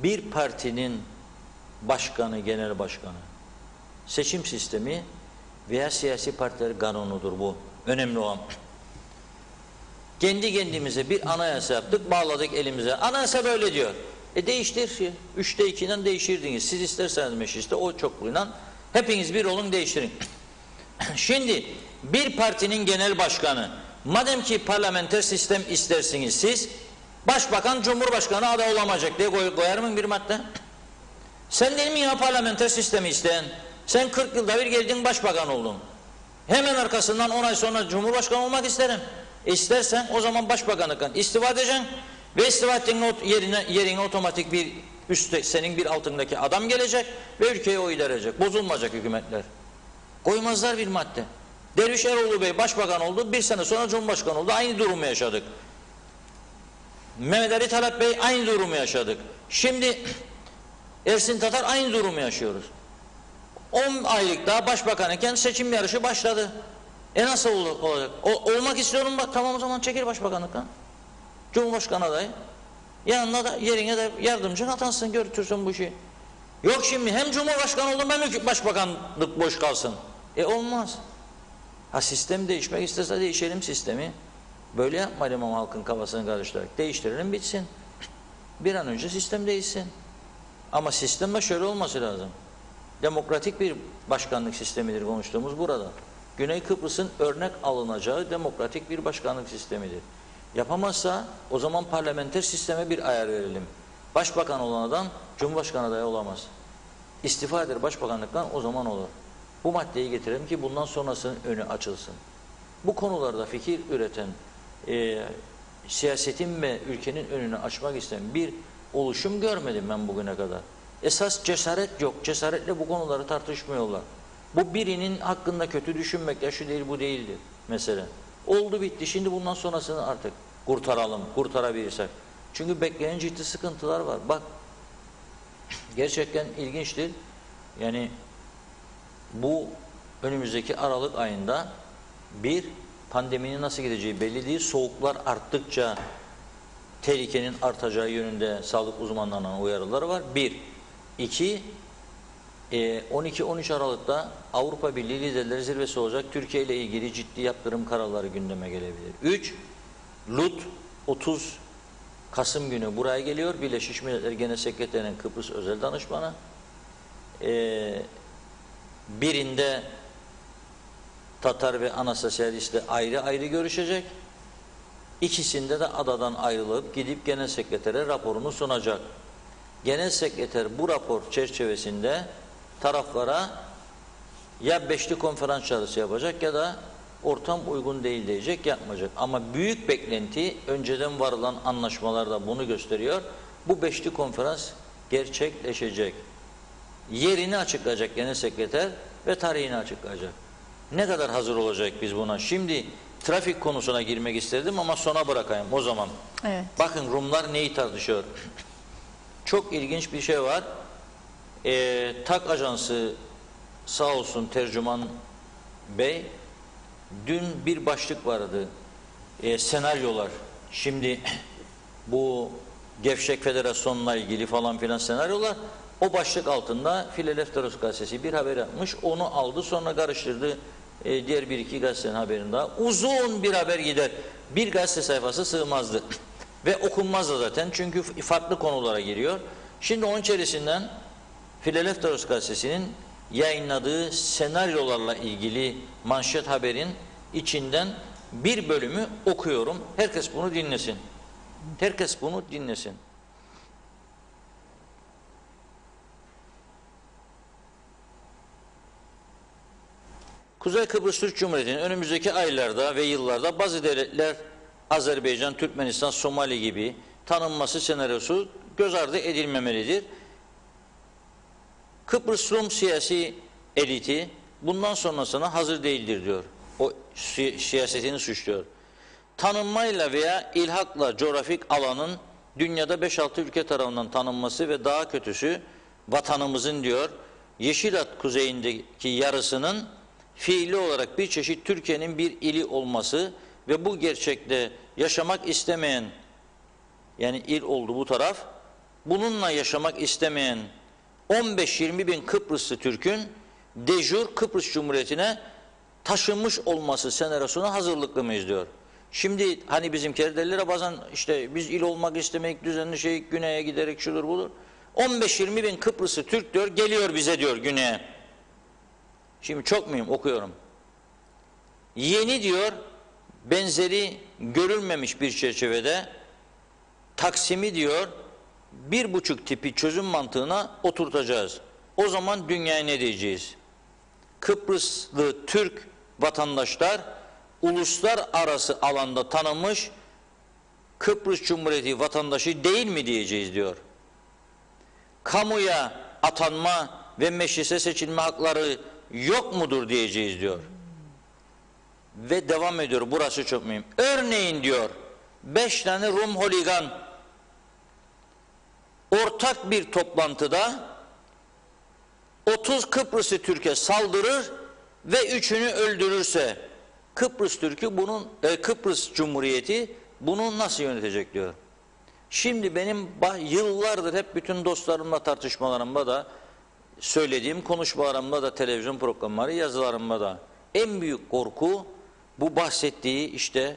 bir partinin başkanı, genel başkanı, seçim sistemi veya siyasi partiler kanunudur bu. Önemli olan. Kendi kendimize bir anayasa yaptık, bağladık elimize. Anayasa böyle diyor. Değiştir. 3'te 2'den değişirdiniz. Siz isterseniz mecliste o çokluğuyla hepiniz bir olun değiştirin. Şimdi bir partinin genel başkanı, madem ki parlamenter sistem istersiniz siz, başbakan cumhurbaşkanı aday olamayacak diye koyar mı bir madde? Sen değil mi ya parlamenter sistemi isteyen? Sen 40 yılda bir geldin başbakan oldun. Hemen arkasından 10 ay sonra cumhurbaşkanı olmak isterim. İstersen o zaman başbakanlıktan istifa edeceksin ve istifa ettiğin yerine otomatik bir senin bir altındaki adam gelecek ve ülkeyi o idare edecek. Bozulmayacak hükümetler. Koymazlar bir madde. Derviş Eroğlu Bey başbakan oldu, bir sene sonra Cumhurbaşkanı oldu. Aynı durumu yaşadık. Mehmet Ali Talat Bey aynı durumu yaşadık. Şimdi Ersin Tatar aynı durumu yaşıyoruz. 10 aylık daha başbakan iken seçim yarışı başladı. Nasıl olacak? Olmak istiyorum bak, tamam o zaman çekil başbakanlıktan. Cumhurbaşkanı adayı. Yanına da yerine de yardımcı atansın, götürsün bu işi. Yok şimdi hem Cumhurbaşkanı oldum hem başbakanlık boş kalsın. Olmaz. Ha, sistem değişmek isterse değişelim sistemi. Böyle yapmayalım ama halkın kafasını karıştırarak. Değiştirelim bitsin. Bir an önce sistem değişsin. Ama sistem de şöyle olması lazım. Demokratik bir başkanlık sistemidir konuştuğumuz burada. Güney Kıbrıs'ın örnek alınacağı demokratik bir başkanlık sistemidir. Yapamazsa o zaman parlamenter sisteme bir ayar verelim. Başbakan olan adam Cumhurbaşkanı adayı olamaz. İstifa eder başbakanlıktan, o zaman olur. Bu maddeyi getirelim ki bundan sonrasının önü açılsın. Bu konularda fikir üreten, siyasetin ve ülkenin önünü açmak isteyen bir oluşum görmedim ben bugüne kadar. Esas cesaret yok. Cesaretle bu konuları tartışmıyorlar. Bu birinin hakkında kötü düşünmek, ya şu değil bu değildir mesela. Oldu bitti. Şimdi bundan sonrasını artık kurtaralım, kurtarabilirsek. Çünkü bekleyen ciddi sıkıntılar var. Bak, gerçekten ilginçtir. Yani bu önümüzdeki Aralık ayında bir, pandeminin nasıl gideceği belli değil. Soğuklar arttıkça tehlikenin artacağı yönünde sağlık uzmanlarının uyarıları var. Bir. İki, 12-13 Aralık'ta Avrupa Birliği Liderleri Zirvesi olacak. Türkiye ile ilgili ciddi yaptırım kararları gündeme gelebilir. 3. LUT 30 Kasım günü buraya geliyor. Birleşmiş Milletler Genel Sekreterinin Kıbrıs Özel Danışmanı. Birinde Tatar ve Anastasyadis'le ayrı ayrı görüşecek. İkisinde de adadan ayrılıp gidip Genel Sekretere raporunu sunacak. Genel Sekreter bu rapor çerçevesinde taraflara ya beşli konferans çağrısı yapacak ya da ortam uygun değil diyecek, yapmayacak. Ama büyük beklenti, önceden varılan anlaşmalar da bunu gösteriyor. Bu beşli konferans gerçekleşecek. Yerini açıklayacak Genel Sekreter ve tarihini açıklayacak. Ne kadar hazır olacak biz buna? Şimdi trafik konusuna girmek istedim ama sona bırakayım o zaman. Evet. Bakın Rumlar neyi tartışıyor? Çok ilginç bir şey var. TAK Ajansı sağ olsun tercüman bey, dün bir başlık vardı. Senaryolar. Şimdi bu Gevşek Federasyon'la ilgili falan filan senaryolar. O başlık altında Filadelfos gazetesi bir haber yapmış. Onu aldı, sonra karıştırdı. Diğer bir iki gazetenin haberini daha. Uzun bir haber gider. Bir gazete sayfası sığmazdı. Ve okunmazdı zaten. Çünkü farklı konulara giriyor. Şimdi onun içerisinden Filadelfos gazetesinin yayınladığı senaryolarla ilgili manşet haberin içinden bir bölümü okuyorum. Herkes bunu dinlesin. Herkes bunu dinlesin. Kuzey Kıbrıs Türk Cumhuriyeti'nin önümüzdeki aylarda ve yıllarda bazı devletler, Azerbaycan, Türkmenistan, Somali gibi tanınması senaryosu göz ardı edilmemelidir. Kıbrıs Rum siyasi eliti bundan sonrasına hazır değildir diyor. O siyasetini suçluyor. Tanınmayla veya ilhakla coğrafik alanın dünyada 5-6 ülke tarafından tanınması ve daha kötüsü vatanımızın diyor Yeşilat kuzeyindeki yarısının fiili olarak bir çeşit Türkiye'nin bir ili olması ve bu gerçekte yaşamak istemeyen, yani il oldu bu taraf, bununla yaşamak istemeyen 15-20 bin Kıbrıslı Türk'ün de jure Kıbrıs Cumhuriyeti'ne taşınmış olması senaryosuna hazırlıklı mıyız diyor. Şimdi hani bizimkiler derler bazen işte biz il olmak istemek, düzenli şey güneye giderek şudur budur. 15-20 bin Kıbrıslı Türk diyor geliyor bize diyor güneye. Şimdi çok mühim okuyorum. Yeni diyor benzeri görülmemiş bir çerçevede Taksim'i diyor 1,5 tipi çözüm mantığına oturtacağız. O zaman dünyaya ne diyeceğiz? Kıbrıslı Türk vatandaşlar uluslararası alanda tanınmış Kıbrıs Cumhuriyeti vatandaşı değil mi diyeceğiz diyor. Kamuya atanma ve meclise seçilme hakları yok mudur diyeceğiz diyor. Ve devam ediyor, burası çok mühim. Örneğin diyor 5 tane Rum holigan ortak bir toplantıda 30 Kıbrıslı Türk'e saldırır ve 3'ünü öldürürse Kıbrıs Cumhuriyeti bunu nasıl yönetecek diyor. Şimdi benim yıllardır hep bütün dostlarımla tartışmalarımda da söylediğim konuşmalarımda da televizyon programları yazılarımda da en büyük korku bu bahsettiği işte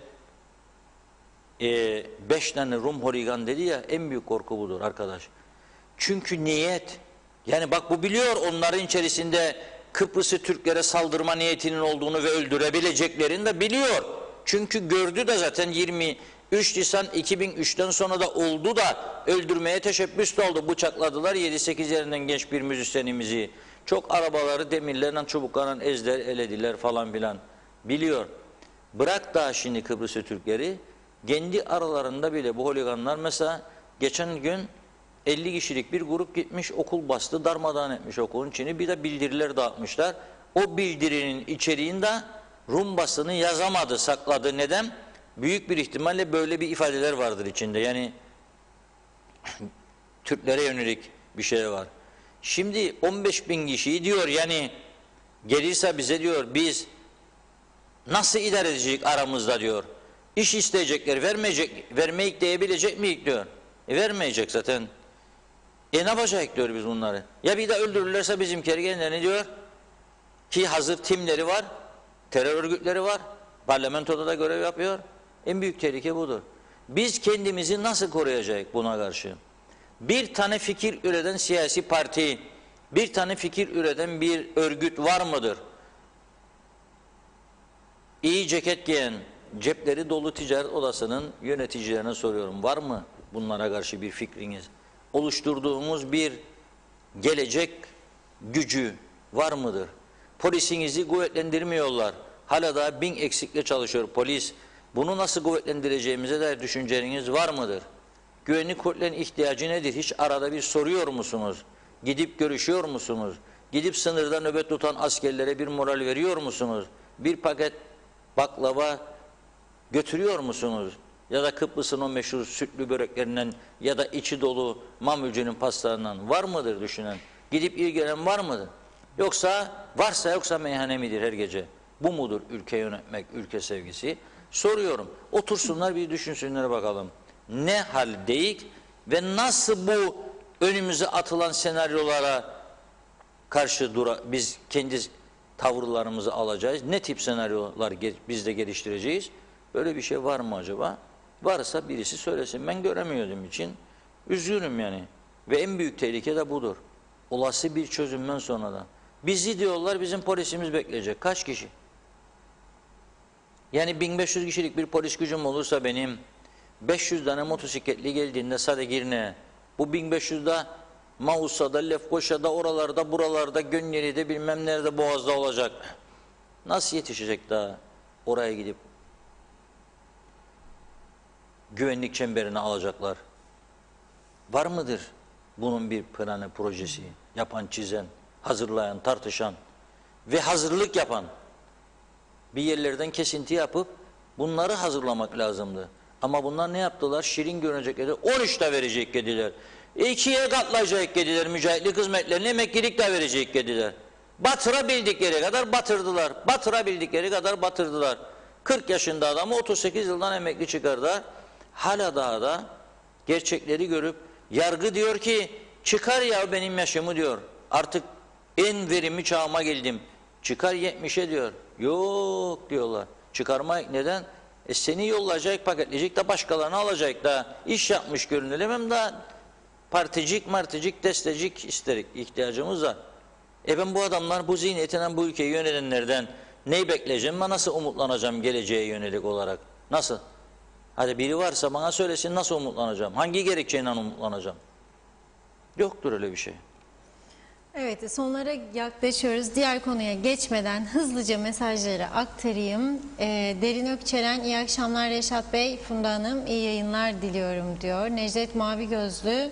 5 tane Rum holigan dedi ya, en büyük korku budur arkadaş. Çünkü niyet, yani bak bu biliyor onların içerisinde Kıbrıs'ı Türklere saldırma niyetinin olduğunu ve öldürebileceklerini de biliyor. Çünkü gördü de zaten 23 Nisan 2003'ten sonra da oldu da öldürmeye teşebbüs de oldu. Bıçakladılar 7-8 yerinden genç bir müzisyenimizi. Çok arabaları demirlerle çubuklarla ezdiler, elediler falan filan. Biliyor. Bırak daha şimdi Kıbrıs'ı Türkleri, kendi aralarında bile bu holiganlar mesela geçen gün 50 kişilik bir grup gitmiş, okul bastı, darmadağın etmiş okulun içini, bir de bildiriler dağıtmışlar. O bildirinin içeriğinde Rum basını yazamadı, sakladı. Neden? Büyük bir ihtimalle böyle bir ifadeler vardır içinde. Yani Türklere yönelik bir şey var. Şimdi 15.000 kişiyi diyor, yani gelirse bize diyor, biz nasıl idare edecek aramızda diyor. İş isteyecekler, vermeyik diyebilecek miyik diyor. Vermeyecek zaten. Ne yapacak diyor biz bunları. Ya bir de öldürürlerse bizimkileri kendilerini diyor ki hazır timleri var, terör örgütleri var, parlamentoda da görev yapıyor. En büyük tehlike budur. Biz kendimizi nasıl koruyacağız buna karşı? Bir tane fikir üreten siyasi parti, bir tane fikir üreten bir örgüt var mıdır? İyi ceket giyen, cepleri dolu ticaret odasının yöneticilerine soruyorum. Var mı bunlara karşı bir fikriniz? Oluşturduğumuz bir gelecek gücü var mıdır? Polisinizi kuvvetlendirmiyorlar. Hala da 1000 eksikle çalışıyor polis. Bunu nasıl kuvvetlendireceğimize dair düşünceleriniz var mıdır? Güvenlik kuvvetlerinin ihtiyacı nedir? Hiç arada bir soruyor musunuz? Gidip görüşüyor musunuz? Gidip sınırda nöbet tutan askerlere bir moral veriyor musunuz? Bir paket baklava götürüyor musunuz? Ya da Kıbrıs'ın o meşhur sütlü böreklerinden ya da içi dolu mamulcunun pastalarından var mıdır düşünen? Gidip ilgilenen var mıdır? Yoksa varsa yoksa meyhane midir her gece? Bu mudur ülke yönetmek, ülke sevgisi? Soruyorum. Otursunlar bir düşünsünler bakalım. Ne haldeyik ve nasıl bu önümüze atılan senaryolara karşı biz kendi tavırlarımızı alacağız? Ne tip senaryolar biz de geliştireceğiz? Böyle bir şey var mı acaba? Varsa birisi söylesin. Ben göremiyordum için üzgünüm yani. Ve en büyük tehlike de budur. Olası bir çözümden sonra da. Bizi diyorlar, bizim polisimiz bekleyecek. Kaç kişi? Yani 1500 kişilik bir polis gücüm olursa benim 500 tane motosikletli geldiğinde Sadegirne, bu 1500'de Mausa'da, Lefkoşa'da, oralarda, buralarda, Gönyeli'de, bilmem nerede, Boğaz'da olacak. Nasıl yetişecek daha oraya gidip güvenlik çemberine alacaklar? Var mıdır bunun bir planı, projesi? Yapan, çizen, hazırlayan, tartışan ve hazırlık yapan, bir yerlerden kesinti yapıp bunları hazırlamak lazımdı. Ama bunlar ne yaptılar? Şirin görünecek dediler. 13'te verecek dediler. 2'ye katlayacak dediler. Mücahitlik hizmetlerine emeklilik de verecek dediler. Batırabildikleri kadar batırdılar. Batırabildikleri kadar batırdılar. 40 yaşında adamı 38 yıldan emekli çıkardılar. Hala daha da gerçekleri görüp yargı diyor ki çıkar ya benim yaşımı diyor. Artık en verimli çağıma geldim. Çıkar 70'e diyor. Yok diyorlar. Çıkarmayık. Neden? Seni yollayacak, paketleyecek de başkalarını alacak da iş yapmış görünelim, hem de particik, marticik, destecik isterik ihtiyacımız var. Ben bu adamlar bu zihniyetinden bu ülkeyi yönetenlerden neyi bekleyeceğim ve nasıl umutlanacağım geleceğe yönelik olarak? Nasıl? Hadi biri varsa bana söylesin, nasıl umutlanacağım? Hangi gerekçeyle umutlanacağım? Yoktur öyle bir şey. Evet, sonlara yaklaşıyoruz. Diğer konuya geçmeden hızlıca mesajları aktarayım. Derin Ökçeren, iyi akşamlar Reşat Bey, Funda Hanım, iyi yayınlar diliyorum diyor. Necdet Mavi Gözlü,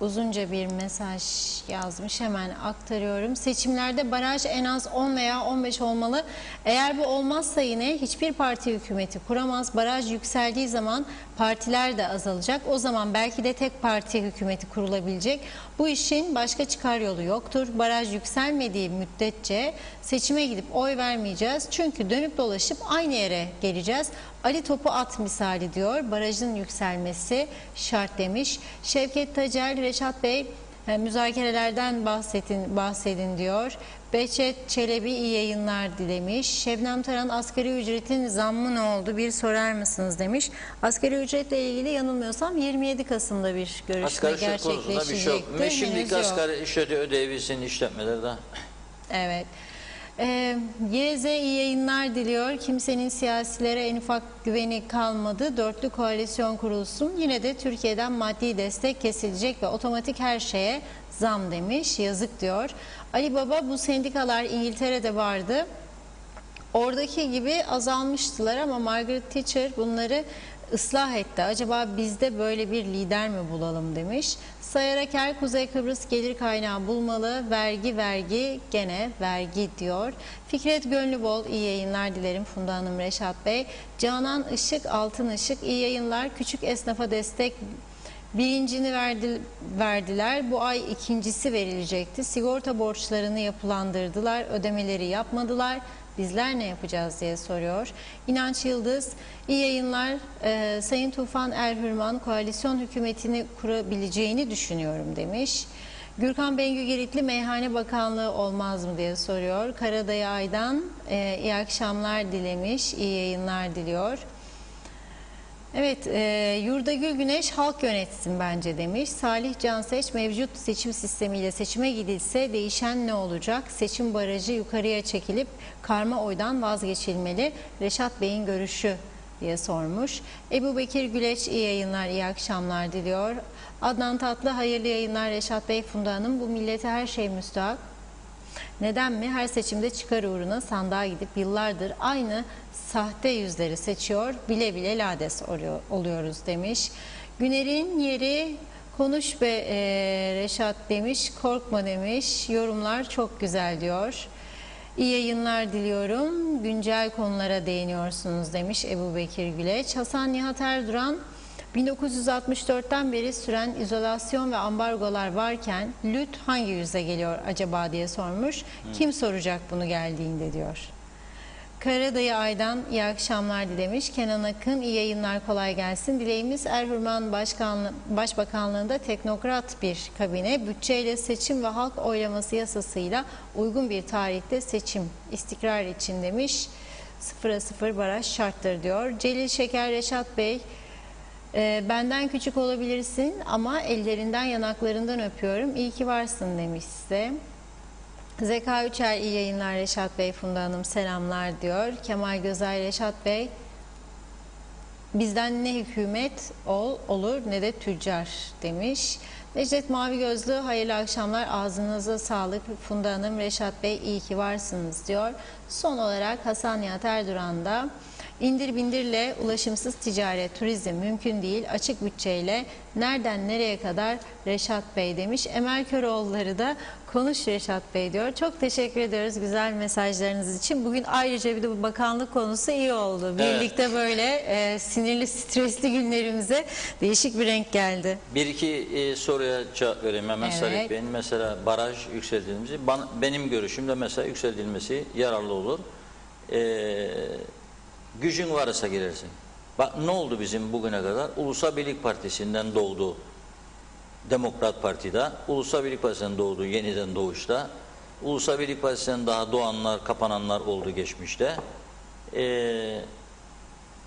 uzunca bir mesaj yazmış. Hemen aktarıyorum. Seçimlerde baraj en az 10 veya 15 olmalı. Eğer bu olmazsa yine hiçbir parti hükümeti kuramaz. Baraj yükseldiği zaman partiler de azalacak. O zaman belki de tek parti hükümeti kurulabilecek. Bu işin başka çıkar yolu yoktur. Baraj yükselmediği müddetçe seçime gidip oy vermeyeceğiz. Çünkü dönüp dolaşıp aynı yere geleceğiz. Ali topu at misali diyor. Barajın yükselmesi şart demiş. Şevket Tacer, Reşat Bey müzakerelerden bahsedin diyor. Behçet Çelebi iyi yayınlar dilemiş. Şebnem Taran asgari ücretin zammı ne oldu bir sorar mısınız demiş. Asgari ücretle ilgili yanılmıyorsam 27 Kasım'da bir görüşme gerçekleşecekti. Bir şey yok. Şimdiki asgari ücreti ödeyebilsin işletmeler de. Evet. YZ iyi yayınlar diliyor. Kimsenin siyasilere en ufak güveni kalmadı. Dörtlü koalisyon kurulsun. Yine de Türkiye'den maddi destek kesilecek ve otomatik her şeye zam demiş. Yazık diyor. Ali Baba bu sendikalar İngiltere'de vardı. Oradaki gibi azalmıştılar ama Margaret Thatcher bunları ıslah etti. Acaba bizde böyle bir lider mi bulalım demiş. Sayar Aker, Kuzey Kıbrıs gelir kaynağı bulmalı. Vergi gene vergi diyor. Fikret Gönlübol iyi yayınlar dilerim Funda Hanım, Reşat Bey. Canan Işık, Altın Işık iyi yayınlar. Küçük esnafa destek birincini verdiler. Bu ay ikincisi verilecekti. Sigorta borçlarını yapılandırdılar. Ödemeleri yapmadılar. Bizler ne yapacağız diye soruyor. İnanç Yıldız, iyi yayınlar. Sayın Tufan Erhürman koalisyon hükümetini kurabileceğini düşünüyorum demiş. Gürkan Bengü Giritli Meyhane Bakanlığı olmaz mı diye soruyor. Karadayı Aydan iyi akşamlar dilemiş, iyi yayınlar diliyor. Evet, Yurdagül Güneş halk yönetsin bence demiş. Salih Canseç, mevcut seçim sistemiyle seçime gidilse değişen ne olacak? Seçim barajı yukarıya çekilip karma oydan vazgeçilmeli. Reşat Bey'in görüşü diye sormuş. Ebu Bekir Güleç iyi yayınlar, iyi akşamlar diliyor. Adnan Tatlı hayırlı yayınlar Reşat Bey, Funda Hanım. Bu millete her şey müstahak. Neden mi? Her seçimde çıkar uğruna sandığa gidip yıllardır aynı sahte yüzleri seçiyor, bile bile lades oluyoruz demiş. Güner'in yeri konuş be Reşat demiş, korkma demiş. Yorumlar çok güzel diyor. İyi yayınlar diliyorum. Güncel konulara değiniyorsunuz demiş Ebu Bekir Güleç. Hasan Nihat Erduran, 1964'ten beri süren izolasyon ve ambargolar varken lüt hangi yüzle geliyor acaba diye sormuş. Kim soracak bunu geldiğinde diyor. Karadayı Aydan iyi akşamlar dilemiş. Kenan Akın iyi yayınlar, kolay gelsin. Dileğimiz Erhürman Başbakanlığında teknokrat bir kabine, bütçeyle seçim ve halk oylaması yasasıyla uygun bir tarihte seçim istikrar için demiş. 0'a 0 baraj şarttır diyor. Celil Şeker, Reşat Bey, benden küçük olabilirsin ama ellerinden yanaklarından öpüyorum. İyi ki varsın demiş size. Zeka Üçer iyi yayınlar Reşat Bey, Funda Hanım selamlar diyor. Kemal Gözay, Reşat Bey, bizden ne hükümet olur ne de tüccar demiş. Necdet Mavi Gözlü hayırlı akşamlar, ağzınıza sağlık Funda Hanım, Reşat Bey iyi ki varsınız diyor. Son olarak Hasan Nihat Erduran da İndir bindirle ulaşımsız ticaret, turizm mümkün değil. Açık bütçeyle nereden nereye kadar Reşat Bey demiş. Emel Köroğulları da konuş Reşat Bey diyor. Çok teşekkür ediyoruz güzel mesajlarınız için. Bugün ayrıca bir de bu bakanlık konusu iyi oldu. Birlikte böyle sinirli, stresli günlerimize değişik bir renk geldi. Bir iki soruya cevap vereyim hemen Salih Bey'in. Mesela baraj yükseltilmesi, benim görüşümde mesela yükseltilmesi yararlı olur. Gücün varsa girersin. Bak ne oldu bizim bugüne kadar? Ulusal Birlik Partisi'nden doğdu Demokrat Parti'de, Ulusal Birlik Partisi'nden doğdu yeniden doğuşta, Ulusal Birlik Partisi'nden daha doğanlar, kapananlar oldu geçmişte.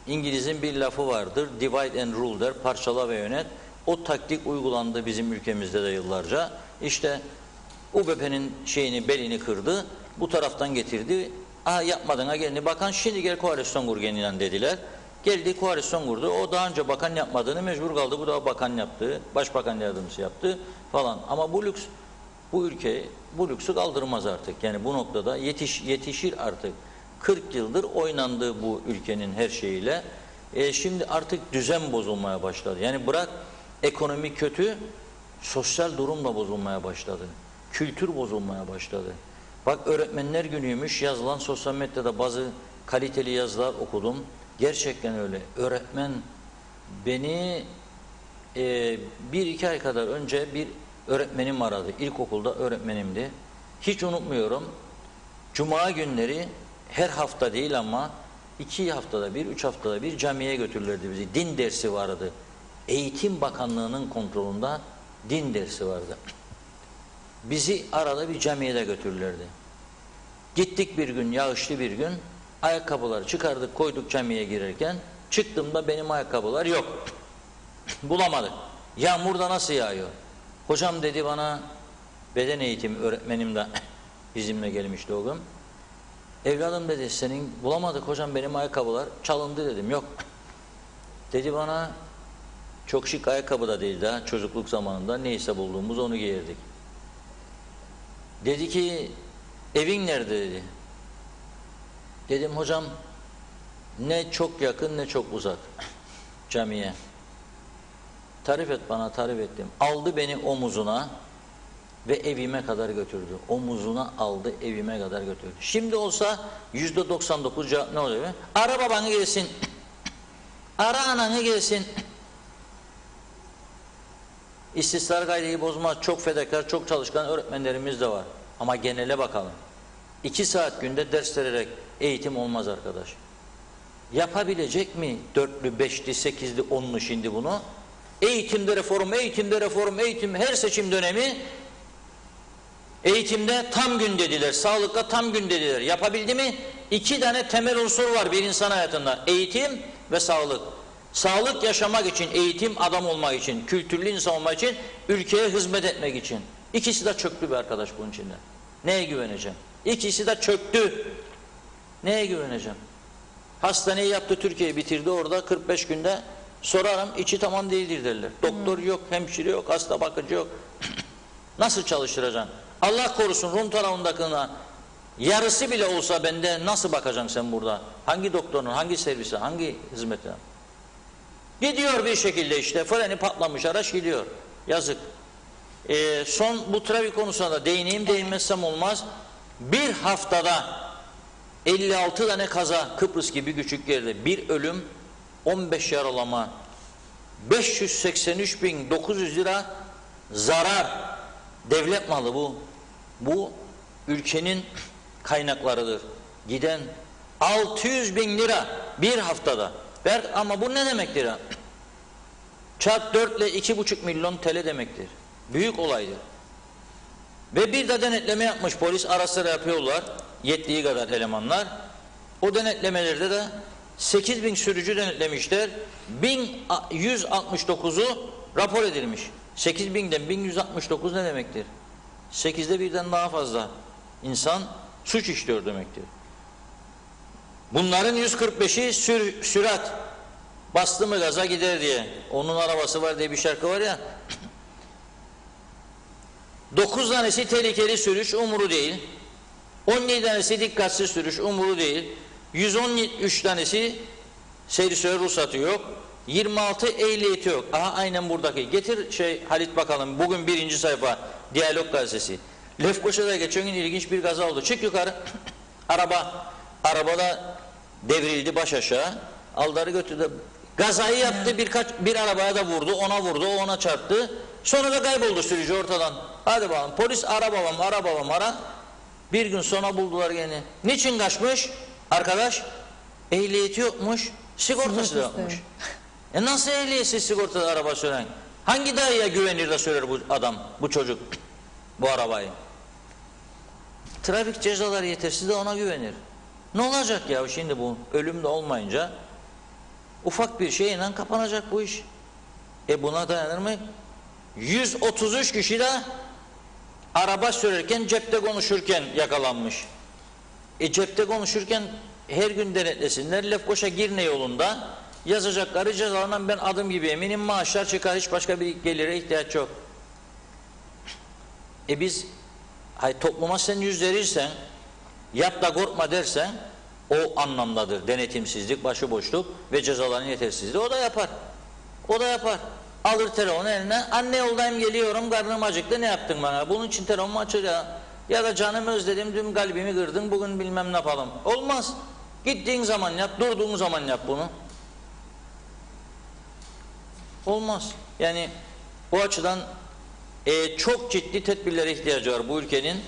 İngiliz'in bir lafı vardır, divide and rule der, parçala ve yönet. O taktik uygulandı bizim ülkemizde de yıllarca. İşte UBP'nin belini kırdı, bu taraftan getirdi. Yapmadığına geldi bakan, şimdi gel koalisyon kur yeniden dediler. Geldi koalisyon kurdu. O daha önce bakan yapmadığını mecbur kaldı. Bu da bakan yaptı. Başbakan yardımcısı yaptı falan. Ama bu lüks, bu ülke bu lüksü kaldırmaz artık. Yani bu noktada yetişir artık. 40 yıldır oynandı bu ülkenin her şeyiyle. Şimdi artık düzen bozulmaya başladı. Yani bırak ekonomi kötü, Sosyal durum da bozulmaya başladı. Kültür bozulmaya başladı. Bak öğretmenler günüymüş, yazılan sosyal medyada bazı kaliteli yazılar okudum. Gerçekten öyle. Öğretmen beni 1-2 ay kadar önce bir öğretmenim aradı. İlkokulda öğretmenimdi. Hiç unutmuyorum. Cuma günleri her hafta değil ama 2 haftada bir, 3 haftada bir camiye götürürlerdi bizi. Din dersi vardı. Eğitim Bakanlığı'nın kontrolünde din dersi vardı. Bizi arada bir camiye de götürürlerdi. Gittik bir gün, yağışlı bir gün, ayakkabıları çıkardık, koyduk camiye girerken, çıktığımda benim ayakkabılar yok. Bulamadık. Yağmur da nasıl yağıyor? Hocam dedi bana, beden eğitimi öğretmenim de bizimle gelmişti o gün. Evladım dedi, senin bulamadık hocam, benim ayakkabılar çalındı dedim. Yok. Dedi bana, çok şık ayakkabı da değil daha, çocukluk zamanında neyse bulduğumuz onu giyerdik. Dedi ki, evin nerede dedi. Dedim hocam, ne çok yakın ne çok uzak camiye. Tarif et bana, tarif ettim. Aldı beni omuzuna ve evime kadar götürdü. Omuzuna aldı, evime kadar götürdü. Şimdi olsa %99 cevap ne oluyor? Ara babanı gelsin. Ara ananı gelsin. İstislar gayreyi bozmaz. Çok fedakar, çok çalışkan öğretmenlerimiz de var. Ama genele bakalım. 2 saat günde ders vererek eğitim olmaz arkadaş. Yapabilecek mi 4'lü, 5'li, 8'li, 10'lu şimdi bunu? Eğitimde reform, eğitimde reform, eğitim her seçim dönemi eğitimde tam gün dediler, sağlıkta tam gün dediler. Yapabildi mi? 2 tane temel unsur var bir insan hayatında. Eğitim ve sağlık. Sağlık yaşamak için, eğitim adam olmak için, kültürlü insan olmak için, ülkeye hizmet etmek için. İkisi de çöktü be arkadaş bunun içinde. Neye güveneceğim? İkisi de çöktü. Neye güveneceğim? Hastaneyi yaptı, Türkiye bitirdi, orada 45 günde sorarım, içi tamam değildir derler. Doktor yok, hemşire yok, hasta bakıcı yok. Nasıl çalıştıracaksın? Allah korusun Rum tarafındakine yarısı bile olsa bende nasıl bakacaksın sen burada? Hangi doktorun, hangi servise, hangi hizmete? Gidiyor bir şekilde işte, freni patlamış araç gidiyor. Yazık. Son bu trafik konusuna da değineyim, değinmezsem olmaz. Bir haftada 56 tane kaza, Kıbrıs gibi küçük yerde, bir ölüm, 15 yaralama, 583.900 lira zarar. Devlet malı bu. Bu ülkenin kaynaklarıdır. Giden 600.000 lira bir haftada. Ama bu ne demektir ha? Çarp 4 ile 2,5 milyon TL demektir. Büyük olaydır. Ve bir de denetleme yapmış polis, ara sıra yapıyorlar. Yettiği kadar elemanlar. O denetlemelerde de 8.000 sürücü denetlemişler. 1169'u rapor edilmiş. 8.000'den 1169 ne demektir? 8'de birden daha fazla insan suç işliyor demektir. Bunların 145'i sürat. Bastı mı gaza gider diye. Onun arabası var diye bir şarkı var ya. 9 tanesi tehlikeli sürüş, umuru değil. 17 tanesi dikkatsiz sürüş, umuru değil. 113 tanesi seyir ruhsatı yok. 26 ehliyeti yok. Aha aynen buradaki. Getir Halit bakalım. Bugün 1. sayfa Diyalog gazetesi. Lefkoşa'da geçen gün ilginç bir kaza oldu. Çık yukarı. Arabada devrildi baş aşağı. Aldarı götürdü. Gazayı yaptı, bir arabaya da vurdu, ona vurdu, o ona çarptı. Sonra da kayboldu sürücü ortadan. Hadi bakalım. Polis ara babam ara. Bir gün sonra buldular gene. Niçin kaçmış? Arkadaş ehliyeti yokmuş, sigortası da yokmuş. Nasıl ehliyetsiz sigortalı araba süren? Hangi dayıya güvenir de söyler bu adam, bu çocuk bu arabayı? Trafik cezaları yetersiz de ona güvenir. Ne olacak ya şimdi bu? Ölüm de olmayınca ufak bir şeyle kapanacak bu iş. Buna dayanır mı? 133 kişi de araba sürerken, cepte konuşurken yakalanmış. Cepte konuşurken her gün denetlesinler. Lefkoşa Girne yolunda yazacakları cezalarından ben adım gibi eminim, maaşlar çıkar, hiç başka bir gelire ihtiyaç yok. Biz topluma sen yüz verirsen, yap da korkma dersen, o anlamdadır. Denetimsizlik, başıboşluk ve cezaların yetersizliği. O da yapar. Alır telefonu eline. Anne yoldayım geliyorum, karnım acıktı, ne yaptın bana? Bunun için telefonumu açır ya. Ya da canım özledim, dün kalbimi kırdın, bugün bilmem ne yapalım. Olmaz. Gittiğin zaman yap, durduğun zaman yap bunu. Olmaz. Yani bu açıdan çok ciddi tedbirlere ihtiyacı var bu ülkenin.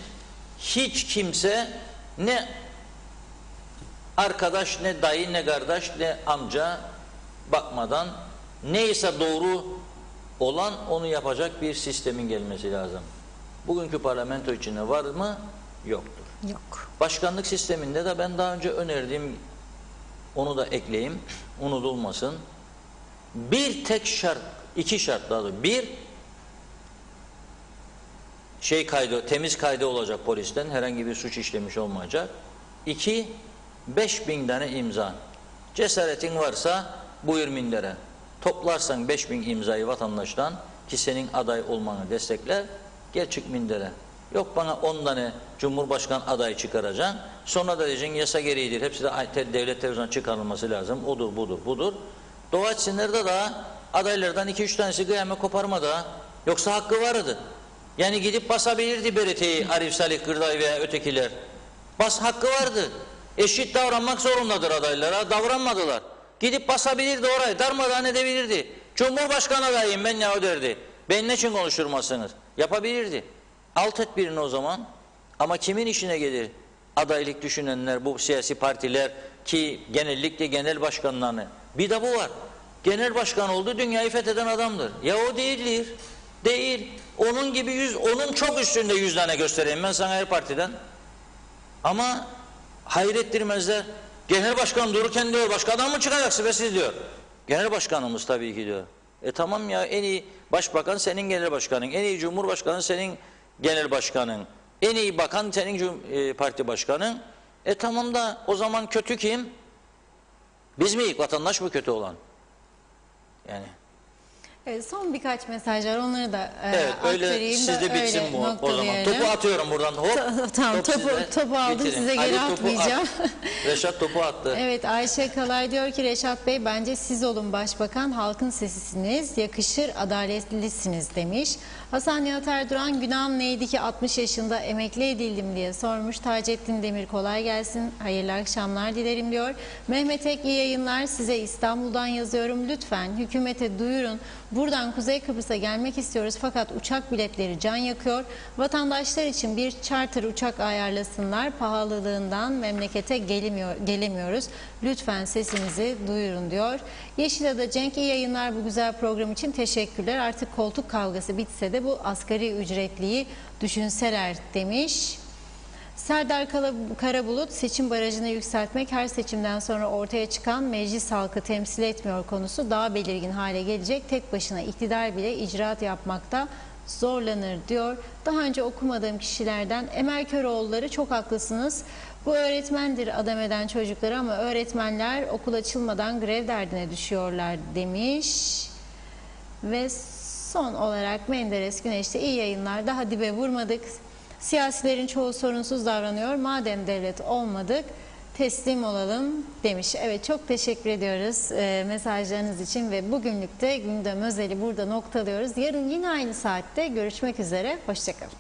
Hiç kimse ne arkadaş, ne dayı, ne kardeş, ne amca bakmadan neyse doğru olan onu yapacak bir sistemin gelmesi lazım. Bugünkü parlamento içinde var mı? Yoktur. Yok. Başkanlık sisteminde de ben daha önce önerdiğim, onu da ekleyeyim, unutulmasın. Bir tek şart, iki şart daha doğrusu. Bir, temiz kaydı olacak polisten, herhangi bir suç işlemiş olmayacak. İki, 5000 tane imza. Cesaretin varsa buyur mindere. Toplarsan 5000 imzayı vatandaştan ki senin aday olmanı destekler, gel çık mindere. Yok bana 10 tane Cumhurbaşkanı adayı çıkaracaksın. Sonra da diyeceksin yasa gereğidir. Hepsi de devlet televizyonuna çıkarılması lazım. Odur budur budur. Doğa etsinlerde daha adaylardan 2-3 tanesi kıyamet koparmadı. Yoksa hakkı vardı. Yani gidip basabilirdi BRT'yi Arif Salih Kırday veya ötekiler. Bas hakkı vardı. Eşit davranmak zorundadır adaylara. Davranmadılar. Gidip basabilirdi orayı. Darmadağın edebilirdi. Cumhurbaşkanı adayım ben ya o derdi. Ben ne için konuşturmazsınız? Yapabilirdi. Al tedbirini o zaman. Ama kimin işine gelir? Adaylık düşünenler, bu siyasi partiler ki genellikle genel başkanlarını. Bir de bu var. Genel başkan oldu, dünyayı fetheden adamdır. Ya o değildir. Değil. Onun gibi onun çok üstünde 100 tane göstereyim ben sana her partiden. Ama hayrettirmezler. Genel başkan dururken diyor, başka adam mı çıkacaksın be siz diyor. Genel başkanımız tabii ki diyor. Tamam ya, en iyi başbakan senin genel başkanın, en iyi cumhurbaşkanı senin genel başkanın, en iyi bakan senin parti başkanın. Tamam da o zaman kötü kim? Biz miyiz? Vatandaş mı kötü olan? Yani. Evet, son birkaç mesaj var, onları da evet, öyle aktarayım sizde da bitsin öyle bu o zaman. Topu atıyorum buradan. Hop. Tamam, topu aldım, bitirin. size geri atmayacağım. Reşat topu attı. Evet, Ayşe Kalay diyor ki Reşat Bey bence siz olun başbakan, halkın sesisiniz, yakışır, adaletlisiniz demiş. Hasan Nihat Erduran günahım neydi ki 60 yaşında emekli edildim diye sormuş. Taceddin Demir kolay gelsin, hayırlı akşamlar dilerim diyor. Mehmet Ek iyi yayınlar, size İstanbul'dan yazıyorum, lütfen hükümete duyurun. Buradan Kuzey Kıbrıs'a gelmek istiyoruz fakat uçak biletleri can yakıyor. Vatandaşlar için bir charter uçak ayarlasınlar. Pahalılığından memlekete gelemiyoruz. Lütfen sesimizi duyurun diyor. Yeşilada Cenk iyi yayınlar, bu güzel program için teşekkürler. Artık koltuk kavgası bitse de bu asgari ücretliyi düşünseler demiş. Serdar Karabulut, seçim barajını yükseltmek her seçimden sonra ortaya çıkan meclis halkı temsil etmiyor konusu daha belirgin hale gelecek. Tek başına iktidar bile icraat yapmakta zorlanır diyor. Daha önce okumadığım kişilerden Emel Köroğulları, çok haklısınız. Bu öğretmendir adam eden çocukları ama öğretmenler okul açılmadan grev derdine düşüyorlar demiş. Ve son olarak Menderes Güneş'te iyi yayınlar, daha dibe vurmadık. Siyasilerin çoğu sorunsuz davranıyor. Madem devlet olmadık teslim olalım demiş. Evet, çok teşekkür ediyoruz mesajlarınız için ve bugünlük de gündem özeli burada noktalıyoruz. Yarın yine aynı saatte görüşmek üzere. Hoşçakalın.